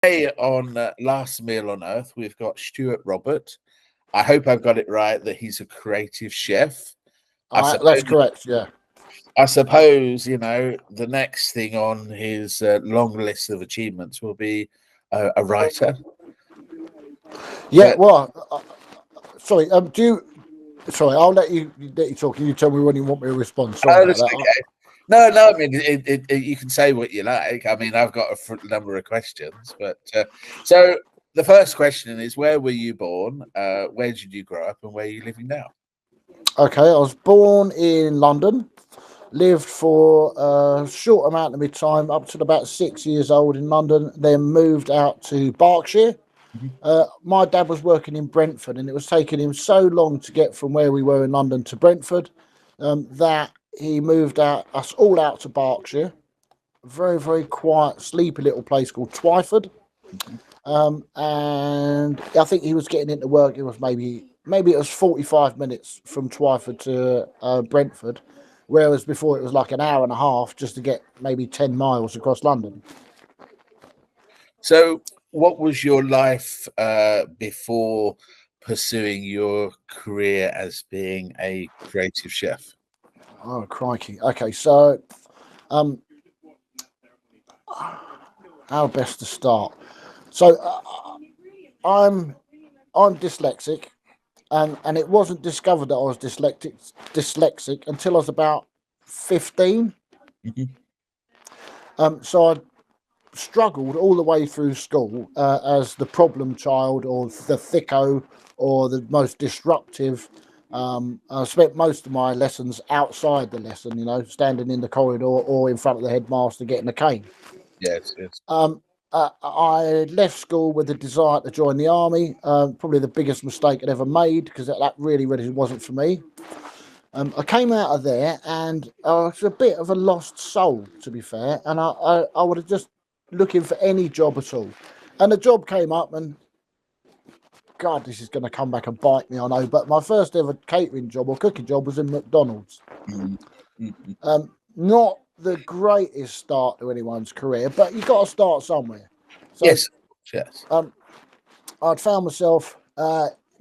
Today on Last Meal on Earth, we've got Stuart Robert. I hope I've got it right that he's a creative chef. I That's suppose, correct. Yeah. the next thing on his long list of achievements will be a writer. Yeah. But Well, sorry. Do you? Sorry, I'll let you talk. And you tell me when you want me to respond. Sorry about that's that. okay. No. I mean, you can say what you like. I mean, I've got a number of questions, but so the first question is: where were you born? Where did you grow up, and where are you living now? Okay. I was born in London. Lived for a short amount of my time, up to about 6 years old in London. Then moved out to Berkshire. Mhm. My dad was working in Brentford, and it was taking him so long to get from where we were in London to Brentford that he moved us all out to Berkshire. Very, very quiet, sleepy little place called Twyford. And I think he was getting into work. It was maybe it was 45 minutes from Twyford to Brentford, whereas before it was like an hour and a half just to get maybe 10 miles across London. So, what was your life before pursuing your career as being a creative chef? Oh crikey! Okay, so um, how best to start? So I'm I'm dyslexic, and it wasn't discovered that I was dyslexic until I was about 15. Mhm. So I struggled all the way through school as the problem child or the thicko or the most disruptive. I spent most of my lessons outside the lesson, standing in the corridor or in front of the headmaster getting a cane. Yes, yes. Um, I left school with a desire to join the army. Probably the biggest mistake I'd ever made because that really, really wasn't for me. I came out of there and I was a bit of a lost soul, to be fair. And I would have just looking for any job at all. And a job came up, and God, this is going to come back and bite me, I know. But my first ever catering job or cooking job was in McDonald's. Mhm. Mhm. Not the greatest start to anyone's career, but you got to start somewhere. So Yes, yes. um, I'd found myself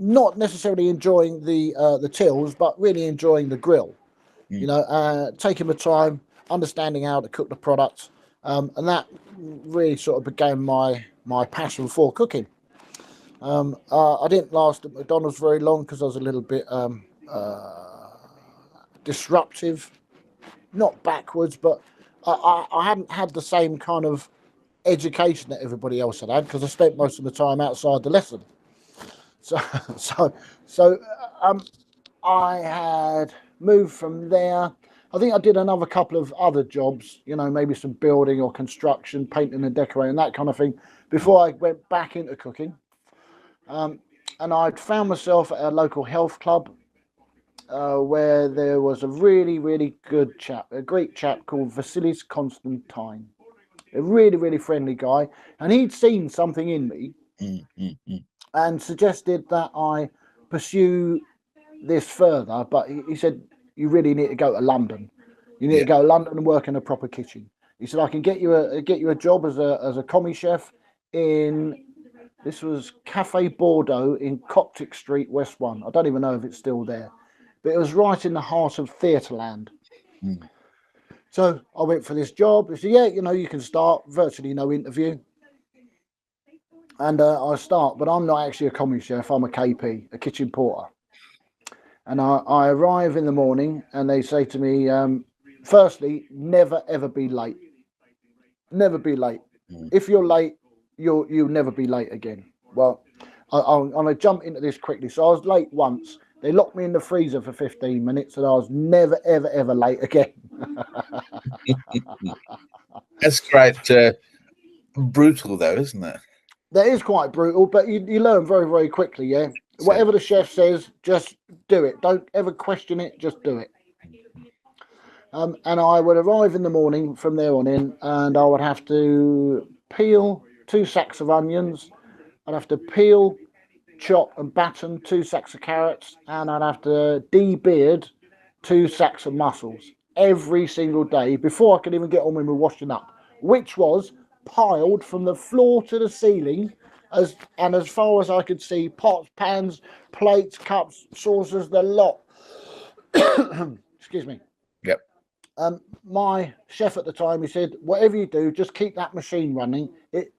not necessarily enjoying the tills, but really enjoying the grill. Mm. Taking my time, understanding how to cook the products, and that really sort of became my passion for cooking. I didn't last at McDonald's very long because I was a little bit disruptive, not backwards, but I hadn't had the same kind of education that everybody else had because I spent most of the time outside the lesson. So, so, so um, I had moved from there. I think I did another couple of other jobs, maybe some building or construction, painting and decorating, that kind of thing, before I went back into cooking. Um, and I'd found myself at a local health club where there was a really, really good chap, a Greek chap called Vasilis Constantine, a really, really friendly guy. And he'd seen something in me Mm, mm, mm. and suggested that I pursue this further, but he said you really need to go to London. You need to Yeah. go to London and work in a proper kitchen. He said I can get you a job as a commie chef in this was Cafe Bordeaux in Coptic Street, West One. I don't even know if it's still there, but it was right in the heart of Theatreland. Mm. So I went for this job. He said, yeah, you can start virtually no interview. And I start, but I'm not actually a commie chef. I'm a KP, a kitchen porter. And I arrive in the morning and they say to me, firstly, never ever be late. Never be late. Mm. If you're late, you'll never be late again. Well, I'm going to jump into this quickly. So I was late once. They locked me in the freezer for 15 minutes and I was never, ever, ever late again. That's quite brutal, though, isn't it? That is quite brutal, but you learn very, very quickly, yeah? So, Whatever the chef says, just do it. Don't ever question it, just do it. And I would arrive in the morning from there on in, and I would have to peel 2 sacks of onions. I'd have to peel, chop, and batten 2 sacks of carrots, and I'd have to de-beard 2 sacks of mussels every single day before I could even get on with my washing up, which was piled from the floor to the ceiling, as far as I could see, pots, pans, plates, cups, saucers, the lot. Excuse me. Yep. My chef at the time, he said, whatever you do, just keep that machine running.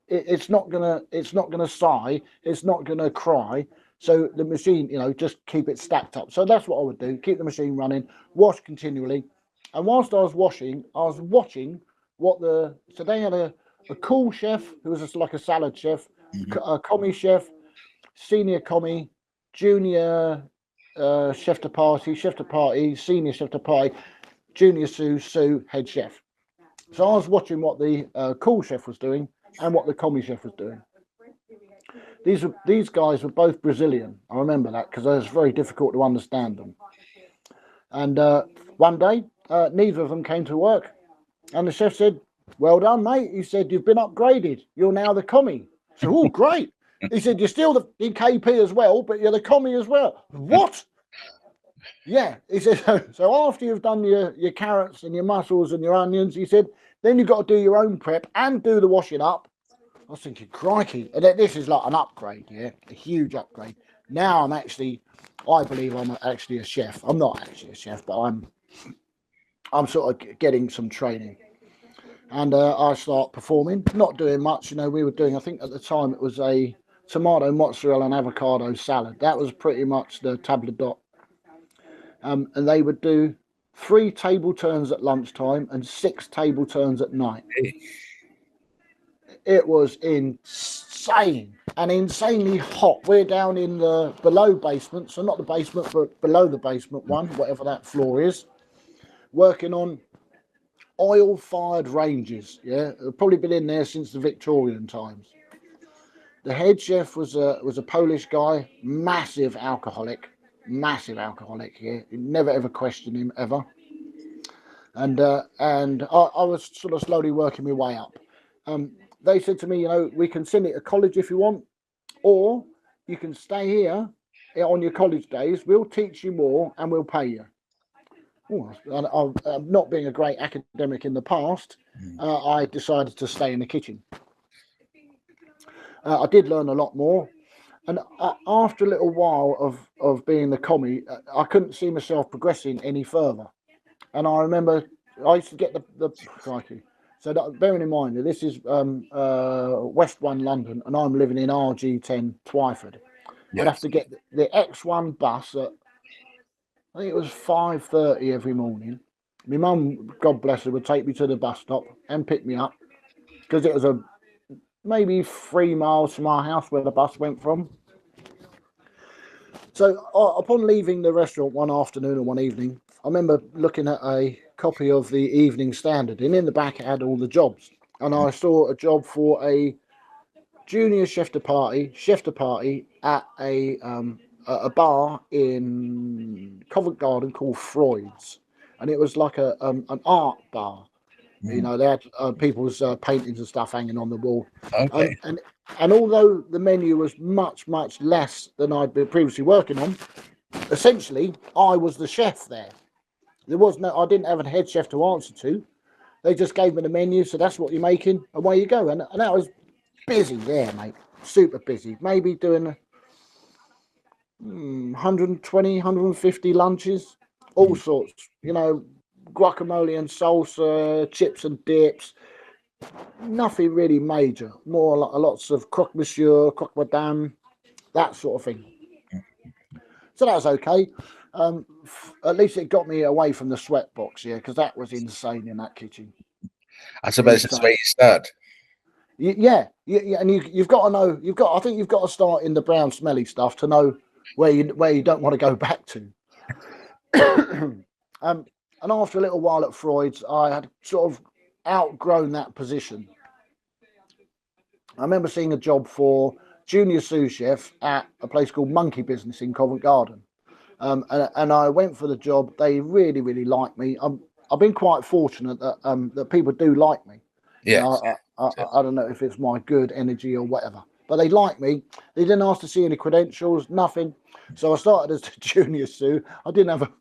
It's not gonna sigh, it's not gonna cry. So the machine, just keep it stacked up. So that's what I would do: keep the machine running, wash continually. And whilst I was washing, I was watching so they had a cool chef who was just like a salad chef, a commie chef, senior commie, junior chef de partie, senior chef de partie, junior sous, head chef. So I was watching what the cool chef was doing and what the commie chef was doing. These guys were both Brazilian. I remember that because it was very difficult to understand them. And one day, neither of them came to work. And the chef said, well done, mate. He said, you've been upgraded. You're now the commie. So, oh, great. He said, you're still the KP as well, but you're the commie as well. What? Yeah. He said, so after you've done your carrots and your mussels and your onions, he said, then you've got to do your own prep and do the washing up. I was thinking, crikey. And this is like an upgrade, yeah? A huge upgrade. Now I believe I'm actually a chef. I'm not actually a chef, but I'm sort of getting some training. And I start performing, not doing much. We were doing, I think at the time it was a tomato, mozzarella and avocado salad. That was pretty much the table d'hote. And they would do 3 table turns at lunchtime and 6 table turns at night. It was insane and insanely hot. We're down in the below basement, so not the basement, but below the basement one, whatever that floor is, working on oil-fired ranges. Yeah, they've probably been in there since the Victorian times. The head chef was a Polish guy, massive alcoholic. Yeah, you never ever questioned him ever. And I was sort of slowly working my way up. They said to me, we can send it to college if you want, or you can stay here on your college days. We'll teach you more and we'll pay you. Not being a great academic in the past, I decided to stay in the kitchen. I did learn a lot more. And after a little while of being the commie, I couldn't see myself progressing any further. And I remember I used to get the crikey. So bearing in mind that this is West 1 London and I'm living in RG10 Twyford. Yes. I'd have to get the X1 bus at, I think it was 5:30 every morning. My mum, God bless her, would take me to the bus stop and pick me up because it was maybe 3 miles from our house where the bus went from. So upon leaving the restaurant one afternoon or one evening, I remember looking at a copy of the Evening Standard, and in the back it had all the jobs. And I saw a job for a junior chef de partie at a bar in Covent Garden called Freud's, and it was like an art bar. They had people's paintings and stuff hanging on the wall. Okay. And although the menu was much, much less than I'd been previously working on, essentially I was the chef there. I didn't have a head chef to answer to. They just gave me the menu, so that's what you're making, away you go. And that was busy there, mate. Super busy. Maybe doing 120, 150 lunches, all sorts, guacamole and salsa, chips and dips. Nothing really major. More like lots of croque monsieur, croque madame, that sort of thing. So that was okay. At least it got me away from the sweat box, yeah, because that was insane in that kitchen. I suppose that's where you start. Yeah, and you've got to know. I think you've got to start in the brown, smelly stuff to know where you don't want to go back to. And after a little while at Freud's, I had sort of outgrown that position. I remember seeing a job for junior sous chef at a place called Monkey Business in Covent Garden. And I went for the job. They really, really liked me. I've been quite fortunate that people do like me. Yeah. I don't know if it's my good energy or whatever, but they like me. They didn't ask to see any credentials, nothing. So I started as a junior sous. I didn't have a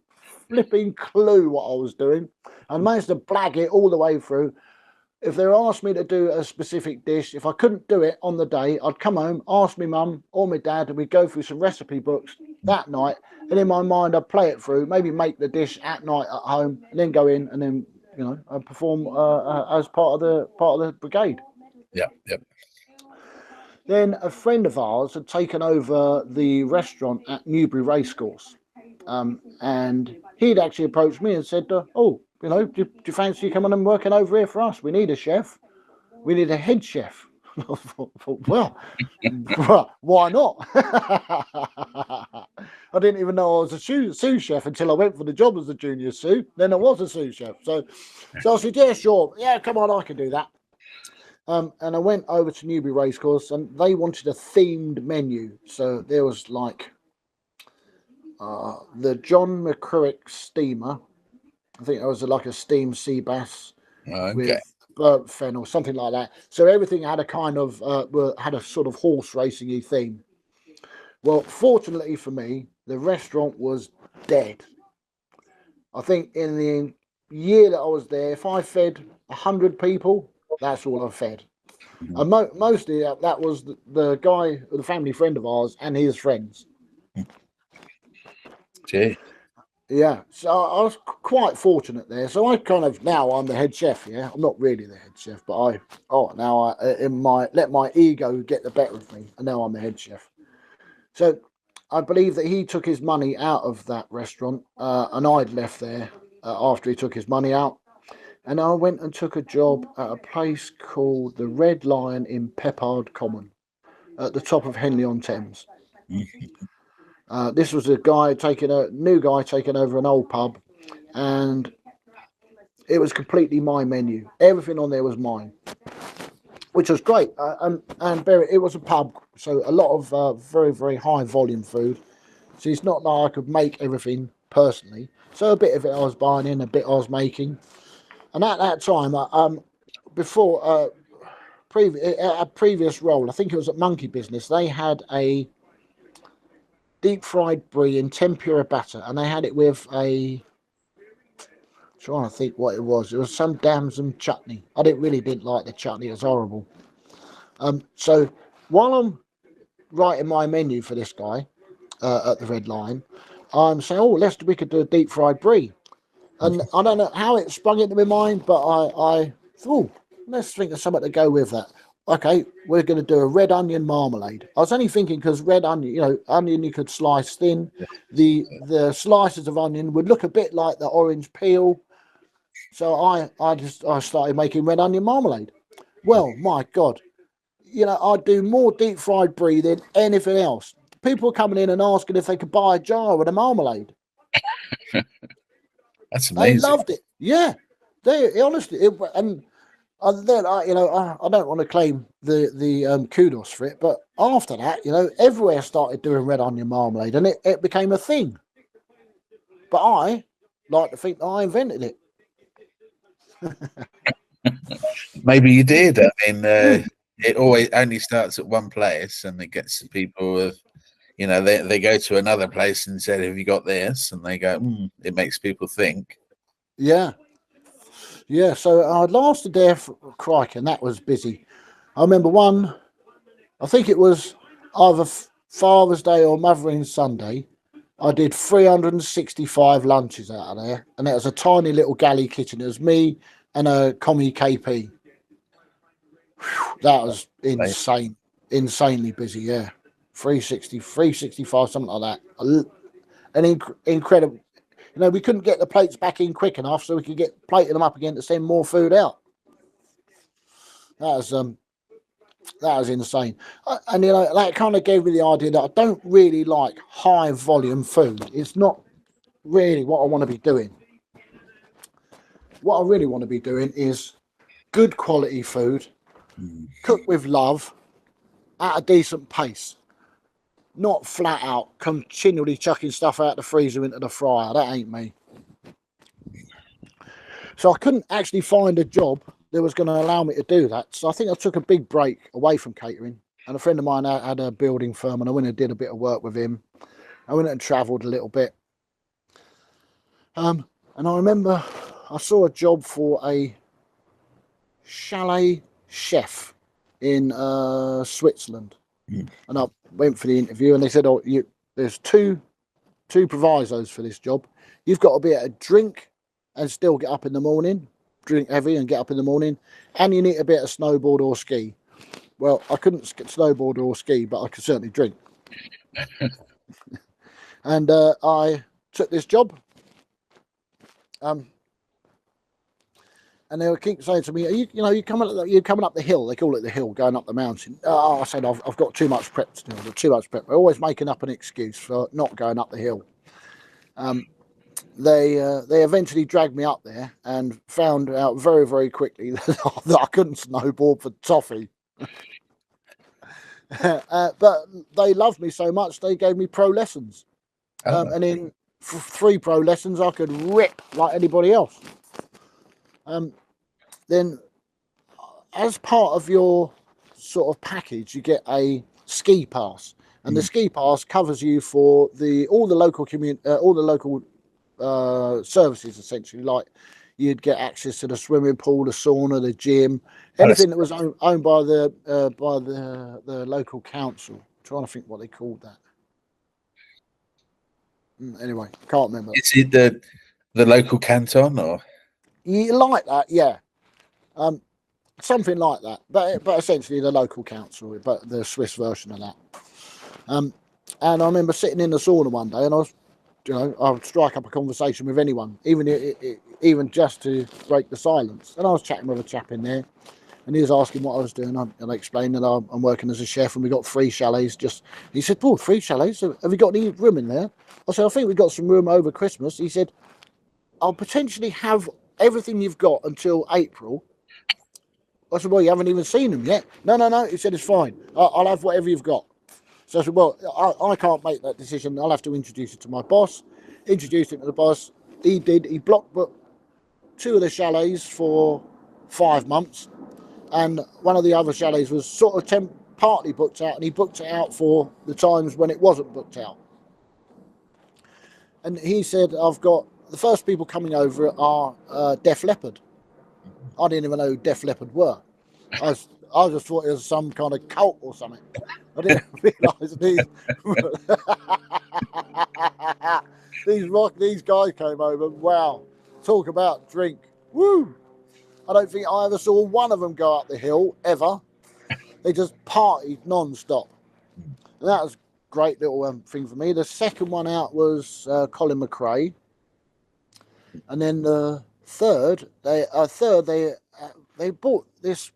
flipping clue what I was doing. I managed to blag it all the way through. if they asked me to do a specific dish, if I couldn't do it on the day, I'd come home, ask my mum or my dad, and we'd go through some recipe books that night. And in my mind, I'd play it through, maybe make the dish at night at home, and then go in and then perform as part of the brigade. Yeah, yeah. Then a friend of ours had taken over the restaurant at Newbury Racecourse, and he'd actually approached me and said, "Oh, do you fancy coming and working over here for us? We need a chef. We need a head chef." I thought, well, why not? I didn't even know I was a sous chef until I went for the job as a junior sous. Then I was a sous chef. So I said, yeah, sure. Yeah, come on, I can do that. And I went over to Newbury Racecourse, and they wanted a themed menu. So there was like the John McCurrick steamer. I think it was like a steamed sea bass with burnt fennel, something like that. So everything had a kind of had a sort of horse racing-y theme. Well, fortunately for me, the restaurant was dead. I think in the year that I was there, if I fed 100 people, that's all I fed. And mostly that was the guy, the family friend of ours, and his friends. Gee. Yeah, so I was quite fortunate there. So now I'm the head chef. Yeah, I'm not really the head chef, but I let my ego get the better of me, and now I'm the head chef. So I believe that he took his money out of that restaurant, and I'd left there after he took his money out, and I went and took a job at a place called the Red Lion in Peppard Common, at the top of Henley-on-Thames. This was a new guy taking over an old pub, and it was completely my menu. Everything on there was mine, which was great. It was a pub, so a lot of very, very high volume food. So it's not like I could make everything personally. So a bit of it I was buying in, a bit I was making. And at that time, before a previous role, I think it was at Monkey Business, they had a deep fried brie in tempura batter, and they had it with trying to think what it was. It was some damson chutney. I didn't like the chutney. It was horrible. So while I'm writing my menu for this guy at the Red Lion, I'm saying, we could do a deep fried brie. And I don't know how it sprung into my mind, but I thought, let's think of something to go with that. Okay, we're going to do a red onion marmalade. I was only thinking because red onion, onion you could slice thin. The slices of onion would look a bit like the orange peel. So I started making red onion marmalade. Well, my God, I'd do more deep fried brie than anything else. People were coming in and asking if they could buy a jar of the marmalade. That's amazing. They loved it. Yeah, they honestly. And then I don't want to claim the kudos for it, but after that, everywhere started doing red onion marmalade, and it became a thing. But I like to think that I invented it. Maybe you did. I mean, it always only starts at one place, and it gets to people with, they go to another place and said, "Have you got this?" And they go, "It makes people think." Yeah. So I lasted there for crikey, and that was busy. I remember I think it was either Father's Day or Mothering Sunday. I did 365 lunches out of there, and it was a tiny little galley kitchen. It was me and a commie KP. That was insane, insanely busy. Yeah, 365, something like that. Incredible. We couldn't get the plates back in quick enough, so we could get plating them up again to send more food out. That was insane, and that kind of gave me the idea that I don't really like high volume food. It's not really what I want to be doing. What I really want to be doing is good quality food, cooked with love, at a decent pace, not flat out continually chucking stuff out the freezer into the fryer. That ain't me. So I couldn't actually find a job that was going to allow me to do that. So I think I took a big break away from catering. And a friend of mine had a building firm, and I went and did a bit of work with him. I went and travelled a little bit. And I remember I saw a job for a chalet chef in Switzerland. Mm. And I went for the interview, and they said, "Oh, there's two provisos for this job. You've got to be able to drink and still get up in the morning, drink heavy and get up in the morning, and you need to be able to snowboard or ski." Well, I couldn't snowboard or ski, but I could certainly drink. And I took this job. And they would keep saying to me, "You're coming up the hill. They call it the hill, going up the mountain." I said, "I've got too much prep to do. I've got too much prep." They're always making up an excuse for not going up the hill. They eventually dragged me up there and found out very, very quickly that I couldn't snowboard for toffee. But they loved me so much they gave me pro lessons, and in 3 pro lessons I could rip like anybody else. Then, as part of your sort of package, you get a ski pass, and the ski pass covers you for all the local services, essentially. Like, you'd get access to the swimming pool, the sauna, the gym, anything that was owned by the local council. I'm trying to think what they called that. Anyway, can't remember. Is it the local canton, or you like that? Yeah. Something like that, but essentially the local council, but the Swiss version of that. And I remember sitting in the sauna one day, and I would strike up a conversation with anyone, even just to break the silence. And I was chatting with a chap in there, and he was asking what I was doing, and I explained that I'm working as a chef, and we got 3 chalets. He said, "Oh, 3 chalets? Have you got any room in there?" I said, "I think we've got some room over Christmas." He said, "I'll potentially have everything you've got until April." I said, "Well, you haven't even seen them yet." No. He said, "It's fine. I'll have whatever you've got." So I said, "Well, I can't make that decision. I'll have to introduce it to my boss." Introduced it to the boss. He did. He block booked 2 of the chalets for 5 months. And one of the other chalets was sort of partly booked out. And he booked it out for the times when it wasn't booked out. And he said, "I've got the first people coming over are Def Leppard." I didn't even know who Def Leppard were. I just thought it was some kind of cult or something. I didn't realise these guys came over. Wow, talk about drink. Woo! I don't think I ever saw one of them go up the hill ever. They just partied non-stop. And that was a great little thing for me. The second one out was Colin McRae, and then the third they bought this.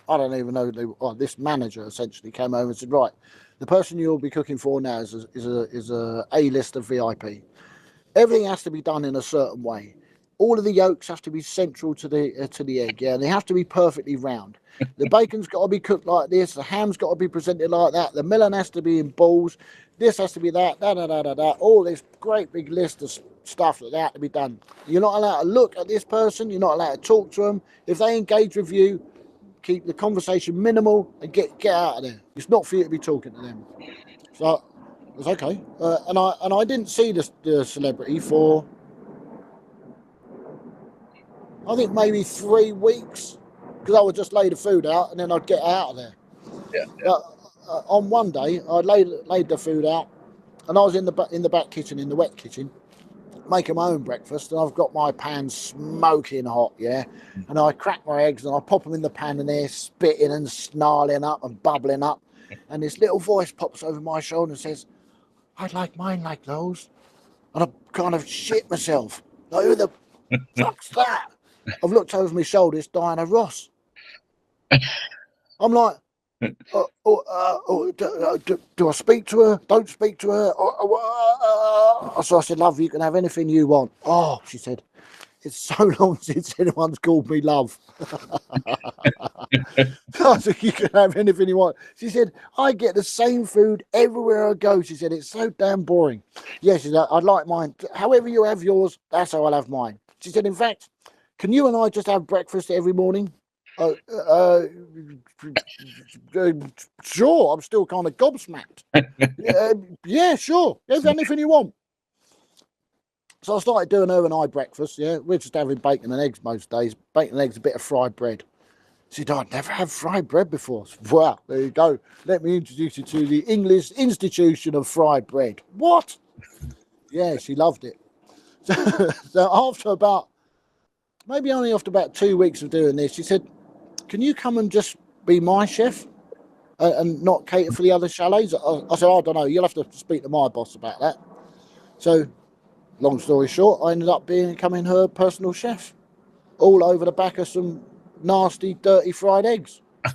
I don't even know. This manager essentially came over and said, "Right, the person you'll be cooking for now is a A-lister VIP. Everything has to be done in a certain way. All of the yolks have to be central to the egg, yeah, and they have to be perfectly round. The bacon's got to be cooked like this. The ham's got to be presented like that. The melon has to be in balls. This has to be that. All this great big list of stuff that have to be done. You're not allowed to look at this person. You're not allowed to talk to them. If they engage with you, keep the conversation minimal and get out of there. It's not for you to be talking to them." So it was okay, and I didn't see the celebrity for I think maybe 3 weeks, because I would just lay the food out and then I'd get out of there. Yeah. But on one day I laid the food out, and I was in the back kitchen, in the wet kitchen, making my own breakfast, and I've got my pan smoking hot, yeah, and I crack my eggs and I pop them in the pan, and they're spitting and snarling up and bubbling up, and this little voice pops over my shoulder and says, "I'd like mine like those," and I kind of shit myself. Like, who the fuck's that? I've looked over my shoulder, it's Diana Ross. I'm like, do I speak to her? Don't speak to her? So I said, "Love, you can have anything you want." "Oh," she said, "it's so long since anyone's called me love." So I said, "You can have anything you want." She said, "I get the same food everywhere I go." She said, "It's so damn boring." "Yes," she said, "I'd like mine. However you have yours, that's how I'll have mine." She said, "In fact, can you and I just have breakfast every morning?" Sure. I'm still kind of gobsmacked. Yeah, sure. Have anything you want. So I started doing her and I breakfast. Yeah, we're just having bacon and eggs most days. Bacon and eggs, a bit of fried bread. She said, I'd never had fried bread before. Said, well, there you go. Let me introduce you to the English Institution of Fried Bread. What? Yeah, she loved it. So after about, maybe only after about 2 weeks of doing this, she said, can you come and just be my chef and not cater for the other chalets? I said, I don't know. You'll have to speak to my boss about that. So, long story short, I ended up becoming her personal chef, all over the back of some nasty, dirty fried eggs. No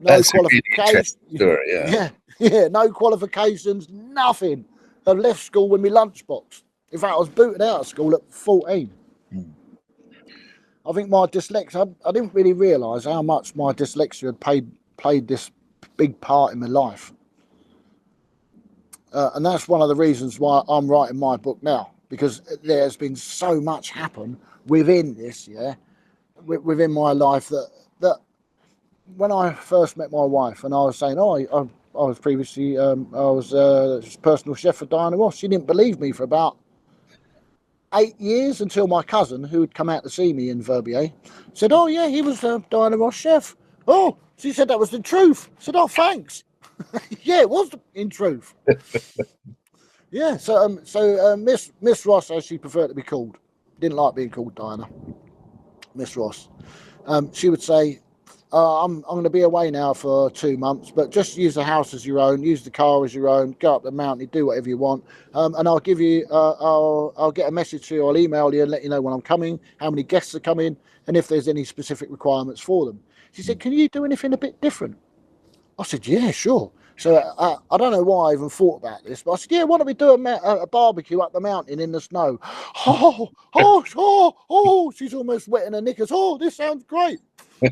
That's a really qualification. interesting story. Yeah. Yeah, no qualifications, nothing. I left school with my lunchbox. In fact, I was booted out of school at 14. I think my dyslexia, I didn't really realise how much my dyslexia had played this big part in my life. And that's one of the reasons why I'm writing my book now, because there's been so much happen within this, within my life that when I first met my wife and I was saying, I was previously, I was personal chef for Diana Ross, she didn't believe me for about 8 years until my cousin, who had come out to see me in Verbier, said, oh yeah, he was Diana Ross chef. Oh, she said that was the truth. I said, oh, thanks. Yeah, it was in truth. Yeah, so Miss Ross, as she preferred to be called, didn't like being called Diana. Miss Ross. She would say, I'm going to be away now for 2 months, but just use the house as your own, use the car as your own, go up the mountain, do whatever you want, and I'll give you, I'll get a message to you, I'll email you and let you know when I'm coming, how many guests are coming, and if there's any specific requirements for them. She said, can you do anything a bit different? I said, yeah, sure. So I don't know why I even thought about this, but I said, yeah, why don't we do a barbecue up the mountain in the snow? Oh, she's almost wetting her knickers. Oh, this sounds great.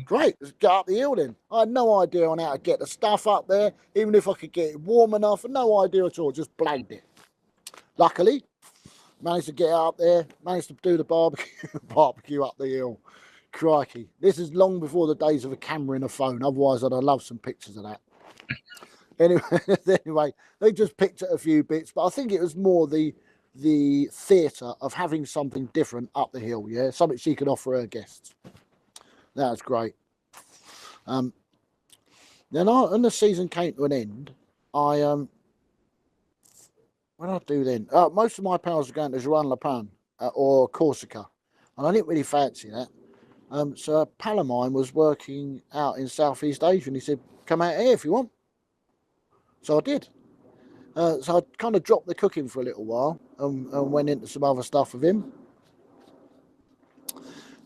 Great, let's get up the hill then. I had no idea on how to get the stuff up there, even if I could get it warm enough, no idea at all, just blagged it. Luckily, managed to get up there, managed to do the barbecue up the hill. Crikey, this is long before the days of a camera and a phone, otherwise I'd have loved some pictures of that. Anyway, they just picked at a few bits, but I think it was more the theatre of having something different up the hill, yeah, something she could offer her guests. That was great. Then when the season came to an end, I what did I do then? Most of my pals were going to Juan La Pan or Corsica, and I didn't really fancy that. So a pal of mine was working out in Southeast Asia, and he said, "Come out here if you want." So I did. So I kind of dropped the cooking for a little while and went into some other stuff with him.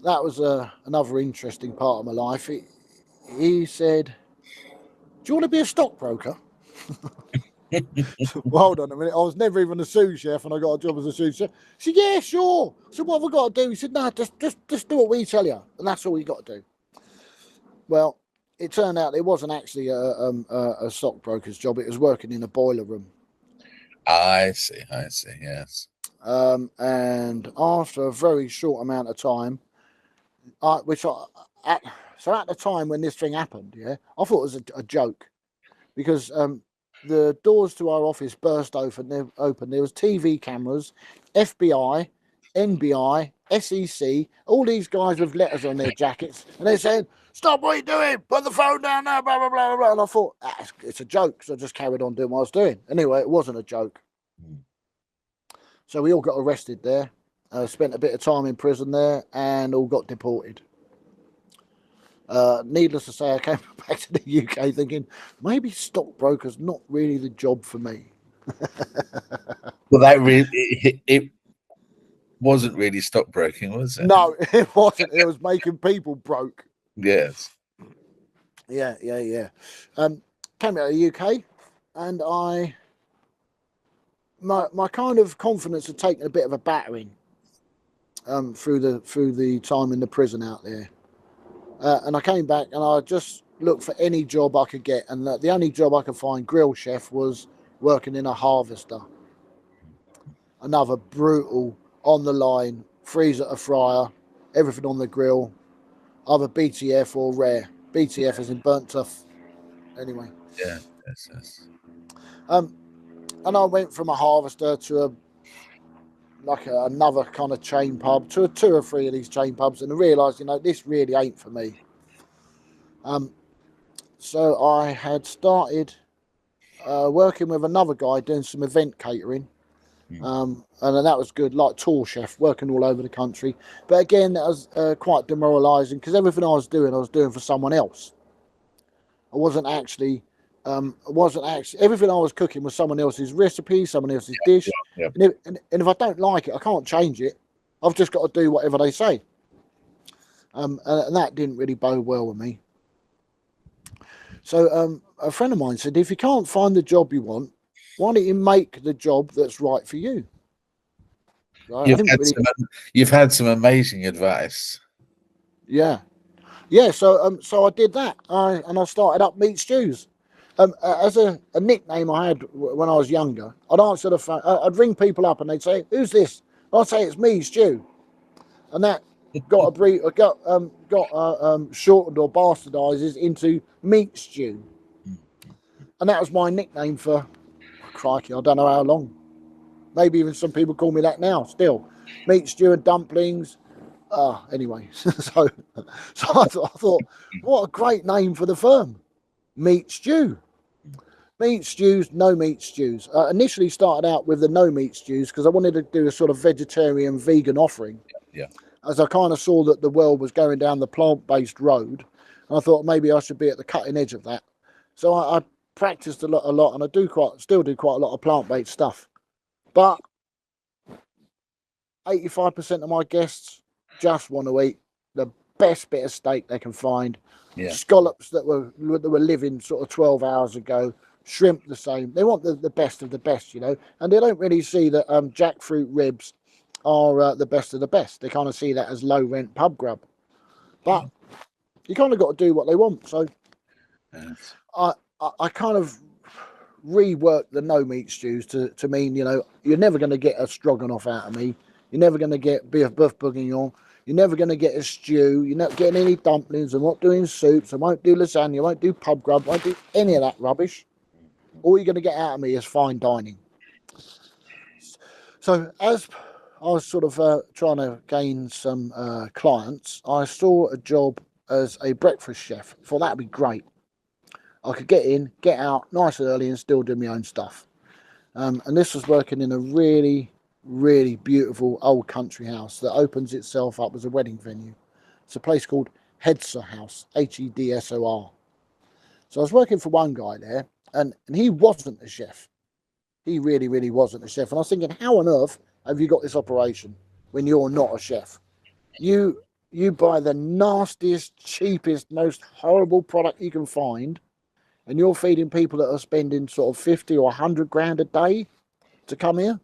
That was another interesting part of my life. He said, do you want to be a stockbroker? Well, hold on a minute. I was never even a sous chef and I got a job as a sous chef. He said, yeah, sure. So what have I got to do? He said, no, just do what we tell you. And that's all you got to do. Well, it turned out it wasn't actually a stockbroker's job. It was working in a boiler room. I see, yes. And after a very short amount of time, at the time when this thing happened, yeah, I thought it was a joke because the doors to our office burst open. There was TV cameras, FBI, NBI, SEC, all these guys with letters on their jackets, and they said, "Stop what you're doing! Put the phone down now!" Blah blah blah blah. And I thought it's a joke, so I just carried on doing what I was doing. Anyway, it wasn't a joke. So we all got arrested there. Spent a bit of time in prison there, and all got deported. Needless to say, I came back to the UK thinking maybe stockbroker's not really the job for me. Well, that really it wasn't really stockbroking, was it? No, it wasn't. It was making people broke. Yes. Yeah. Came out of the UK, and my kind of confidence had taken a bit of a battering through the time in the prison out there. And I came back and I just looked for any job I could get. And the only job I could find, grill chef, was working in a harvester. Another brutal, on the line, freezer to fryer, everything on the grill, either BTF or rare. BTF is in burnt tough. Anyway. Yeah, yes. And I went from a harvester to like another kind of chain pub, two or three of these chain pubs, and I realised, this really ain't for me. So I had started working with another guy doing some event catering. And then that was good, like tour chef, working all over the country. But again, that was quite demoralising because everything I was doing for someone else. I wasn't actually everything I was cooking was someone else's recipe, someone else's dish. Yeah. And if I don't like it, I can't change it. I've just got to do whatever they say. And that didn't really bode well with me. So a friend of mine said, if you can't find the job you want, why don't you make the job that's right for you? Right? You've had some amazing advice. Yeah. So I did that. I started up Meat Stews. As a nickname I had when I was younger, I'd answer the phone. I'd ring people up and they'd say, "Who's this?" I'd say, "It's me, Stu," and that got shortened or bastardizes into Meat Stew, and that was my nickname for, crikey, I don't know how long. Maybe even some people call me that now. Still, Meat Stew and dumplings. Anyway, so I thought, what a great name for the firm, Meat Stew. Meat stews, no meat stews. Initially started out with the no meat stews because I wanted to do a sort of vegetarian vegan offering. Yeah. As I kind of saw that the world was going down the plant-based road, and I thought maybe I should be at the cutting edge of that. So I practiced a lot, and I still do quite a lot of plant-based stuff. But 85% of my guests just want to eat the best bit of steak they can find. Yeah. Scallops that were living sort of 12 hours ago. Shrimp the same. They want the best of the best, and they don't really see that jackfruit ribs are the best of the best. They kind of see that as low rent pub grub. But you kind of got to do what they want. So Yes. I kind of reworked the no meat stews to mean, you're never going to get a stroganoff out of me. You're never going to get beef bourguignon. You're never going to get a stew. You're not getting any dumplings. I'm not doing soups. I won't do lasagna. I won't do pub grub. I won't do any of that rubbish. All you're going to get out of me is fine dining. So as I was sort of trying to gain some clients, I saw a job as a breakfast chef. I thought that'd be great. I could get in, get out nice and early and still do my own stuff. And this was working in a really, really beautiful old country house that opens itself up as a wedding venue. It's a place called Hedsor House, Hedsor. So I was working for one guy there, and he wasn't a chef. He really, really wasn't a chef. And I was thinking, how on earth have you got this operation when you're not a chef? You buy the nastiest, cheapest, most horrible product you can find, and you're feeding people that are spending sort of 50 or 100 grand a day to come here.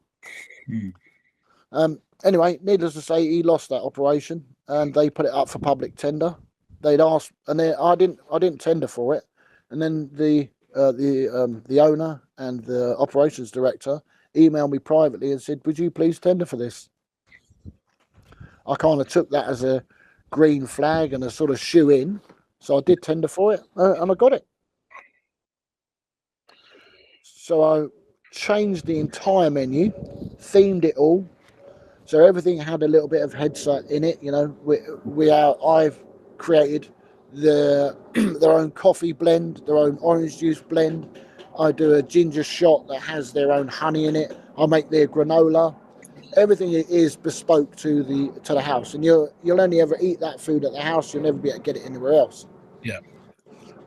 Anyway, needless to say, he lost that operation, and they put it up for public tender. They'd asked, and I didn't tender for it. And then the owner and the operations director emailed me privately and said, "Would you please tender for this?" I kind of took that as a green flag and a sort of shoe in, so I did tender for it, and I got it. So I changed the entire menu, themed it all, so everything had a little bit of Hedsor in it. I've created their own coffee blend, their own orange juice blend. I do a ginger shot that has their own honey in it. I make their granola. Everything is bespoke to the house, and you'll only ever eat that food at the house. You'll never be able to get it anywhere else. Yeah.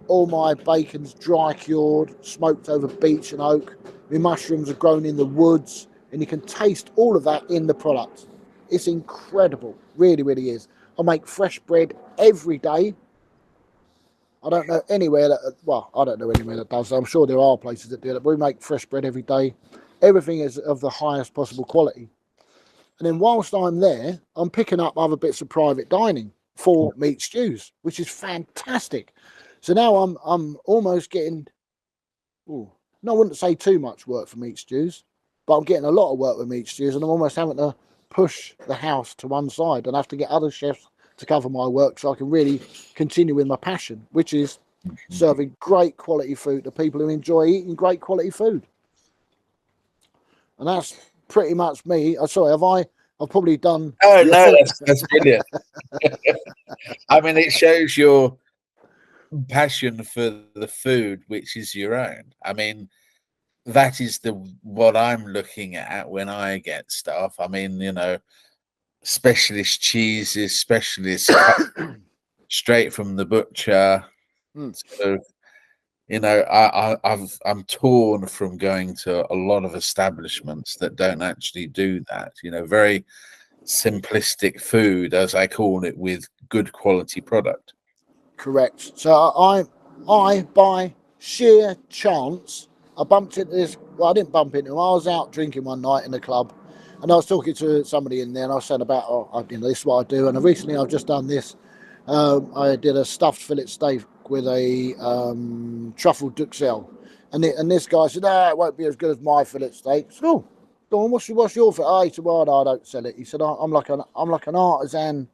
All my bacon's dry cured, smoked over beech and oak. My mushrooms are grown in the woods, and you can taste all of that in the product. It's incredible, really, really is. I make fresh bread every day. I don't know anywhere that does. I'm sure there are places that do it, but we make fresh bread every day. Everything is of the highest possible quality. And then whilst I'm there, I'm picking up other bits of private dining for Meat Stews, which is fantastic. So now I'm almost getting, I wouldn't say too much work for Meat Stews, but I'm getting a lot of work with Meat Stews, and I'm almost having to push the house to one side and have to get other chefs to cover my work so I can really continue with my passion, which is serving great quality food to people who enjoy eating great quality food. And pretty much me. Sorry, I've probably done Oh your no, thought. that's brilliant. I mean, it shows your passion for the food, which is your own. I mean, that is the what I'm looking at when I get stuff. I mean, you know, specialist cheeses, specialist cut straight from the butcher. Mm, So, you know, I'm torn from going to a lot of establishments that don't actually do that. You know, very simplistic food, as I call it, with good quality product. correct. So I by sheer chance, I bumped into this. Well, I didn't bump into him. I was out drinking one night in the club, and I was talking to somebody in there, and I was saying about, you know, this is what I do. And recently, I've just done this. I did a stuffed fillet steak with a truffle duxelle, and this guy said, "Ah, it won't be as good as my fillet steak." I said, "Oh, go on, what's your fillet?" Oh, he said, "Well, no, I don't sell it." He said, I'm like an artisan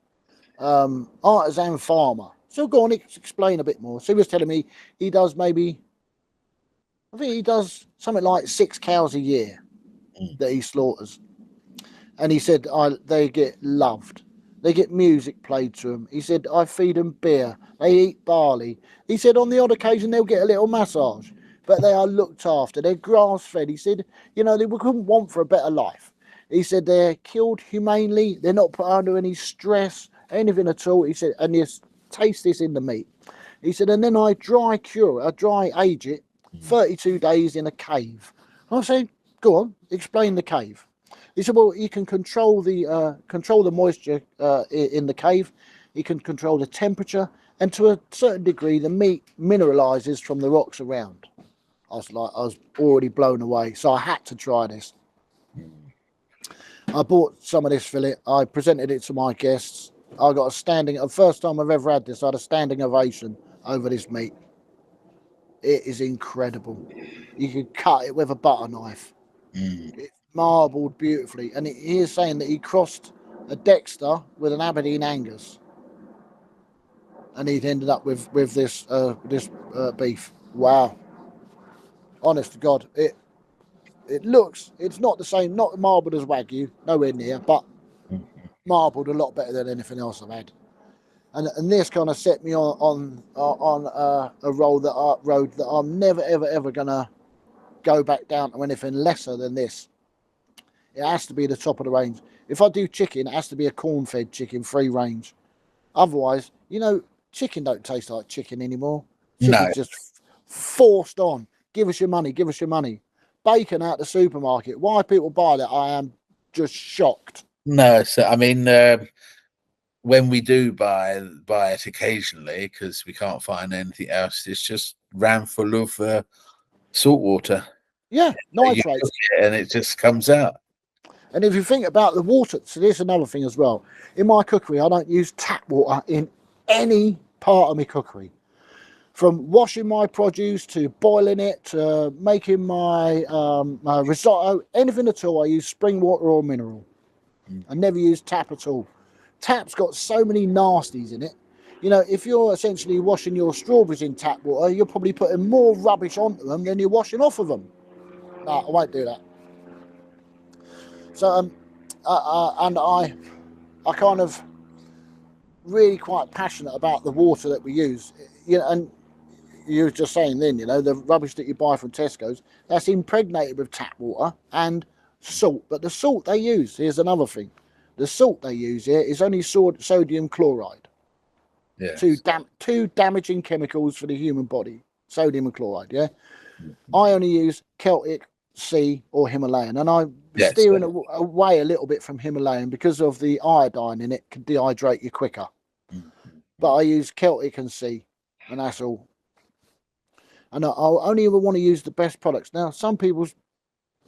farmer." So go on, explain a bit more. So he was telling me he does maybe, I think he does something like 6 cows a year Mm. that he slaughters. And he said they get loved. They get music played to them. He said, I feed them beer. They eat barley. He said, on the odd occasion, they'll get a little massage, but they are looked after. They're grass fed. He said, you know, they couldn't want for a better life. He said, they're killed humanely. They're not put under any stress, anything at all. He said, and you taste this in the meat. He said, and then I dry age it 32 days in a cave. I said, go on, explain the cave. He said, well, you can control the moisture in the cave. You can control the temperature, and to a certain degree, the meat mineralizes from the rocks around. I was already blown away, so I had to try this. I bought some of this fillet. I presented it to my guests. I got the first time I've ever had this, I had a standing ovation over this meat. It is incredible. You can cut it with a butter knife. Mm. It's marbled beautifully. And he is saying that he crossed a Dexter with an Aberdeen Angus, and he'd ended up with this beef. Wow, honest to God, it's not the same, not marbled as Wagyu, nowhere near, but marbled a lot better than anything else I've had. And this kind of set me on a road that I'm never ever gonna go back down to anything lesser than this. It has to be the top of the range. If I do chicken, it has to be a corn-fed chicken, free range. Otherwise, you know, chicken don't taste like chicken anymore. No, Chicken's just forced on. Give us your money. Give us your money. Bacon out the supermarket. Why people buy that? I am just shocked. no. So I mean, when we do buy it occasionally because we can't find anything else, it's just ran full of salt water. Yeah, You cook nitrates. it and it just comes out. And if you think about the water, so there's another thing as well. In my cookery, I don't use tap water in any part of my cookery. From washing my produce to boiling it to making my risotto, anything at all, I use spring water or mineral. I never use tap at all. Tap's got so many nasties in it. You know, if you're essentially washing your strawberries in tap water, you're probably putting more rubbish onto them than you're washing off of them. No, I won't do that. So, and I kind of really quite passionate about the water that we use. You know, and you were just saying then, you know, the rubbish that you buy from Tesco's, that's impregnated with tap water and salt. But the salt they use, here's another thing. The salt they use here is only sodium chloride. Yes. Two damaging chemicals for the human body. Sodium and chloride, yeah? I only use Celtic Sea or Himalayan, and I'm Yes. steering away a little bit from Himalayan because of the iodine in it can dehydrate you quicker. But I use Celtic and Sea, and that's all. And I'll only ever want to use the best products. Now, some people's,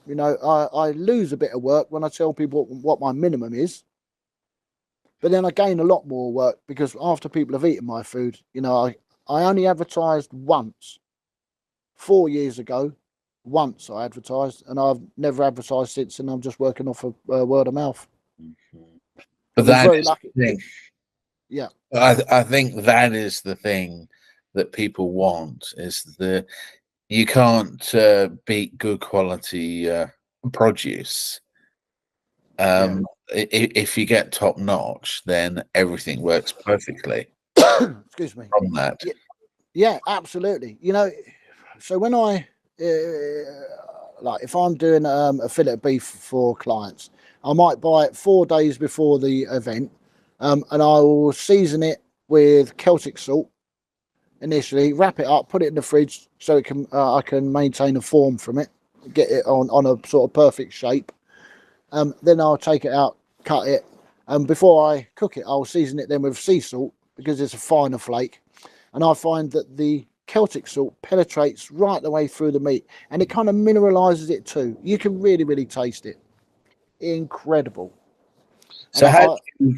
you know, I lose a bit of work when I tell people what my minimum is. But then I gain a lot more work because after people have eaten my food, you know, I only advertised once 4 years ago. Once I advertised, and I've never advertised since, and I'm just working off of word of mouth. But I was that very is lucky. the thing. Yeah, I think that is the thing that people want is you can't beat good quality produce. If you get top notch, then everything works perfectly Excuse me. from that. Yeah, yeah, absolutely. You know, so when I like if I'm doing a fillet of beef for clients, I might buy it 4 days before the event, and I will season it with Celtic salt initially, wrap it up, put it in the fridge so it can I can maintain a form from it, get it on a sort of perfect shape. Then I'll take it out, cut it, and before I cook it, I'll season it then with sea salt because it's a finer flake. And I find that the Celtic salt penetrates right the way through the meat, and it kind of mineralizes it too. You can really, really taste it. Incredible. And So how do you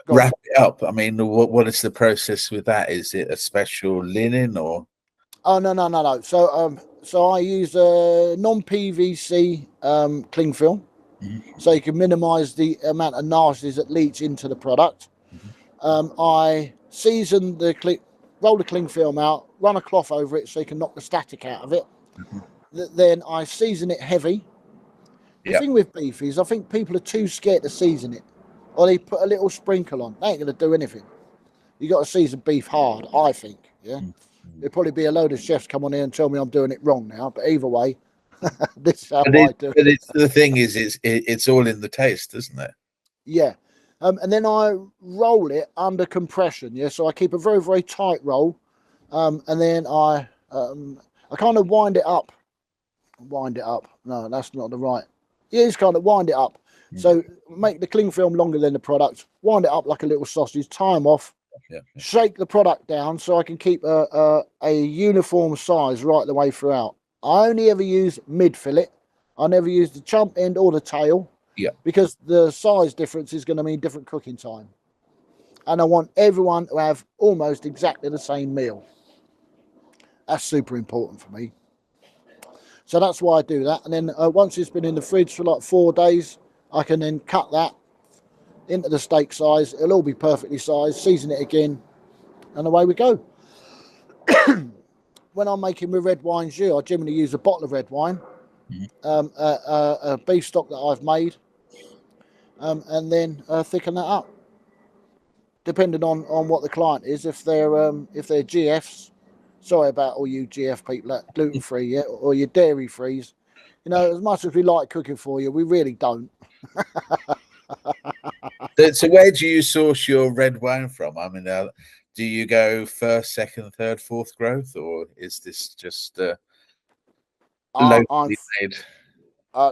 go on. wrap it up? I mean, what is the process with that? Is it a special linen or? Oh no. So I use a non-PVC cling film, so you can minimise the amount of nasties that leach into the product. I season roll the cling film out, run a cloth over it so you can knock the static out of it. Then I season it heavy. The Yeah. thing with beef is I think people are too scared to season it, or they put a little sprinkle on. They ain't going to do anything. You got to season beef hard, I think. Yeah. There'll probably be a load of chefs come on here and tell me I'm doing it wrong now, but either way, this is how I do it. The thing is, it's all in the taste, isn't it? Yeah. And then I roll it under compression. Yeah. So I keep a very, very tight roll. And then I kind of wind it up. Wind it up. No, that's not the right. Yeah, it's kind of wind it up. So make the cling film longer than the product. Wind it up like a little sausage. Tie them off. Yeah. Shake the product down so I can keep a uniform size right the way throughout. I only ever use mid fillet. I never use the chump end or the tail. Yeah. Because the size difference is going to mean different cooking time. And I want everyone to have almost exactly the same meal. That's super important for me. So that's why I do that. And then once it's been in the fridge for like 4 days, I can then cut that into the steak size. It'll all be perfectly sized, season it again, and away we go. When I'm making my red wine jus, I generally use a bottle of red wine, a beef stock that I've made, and then thicken that up. Depending on what the client is, if they're GFs, sorry about all you GF people, gluten free, yeah, or your dairy frees. You know, as much as we like cooking for you, we really don't. So where do you source your red wine from? I mean, do you go first, second, third, fourth growth, or is this just locally made?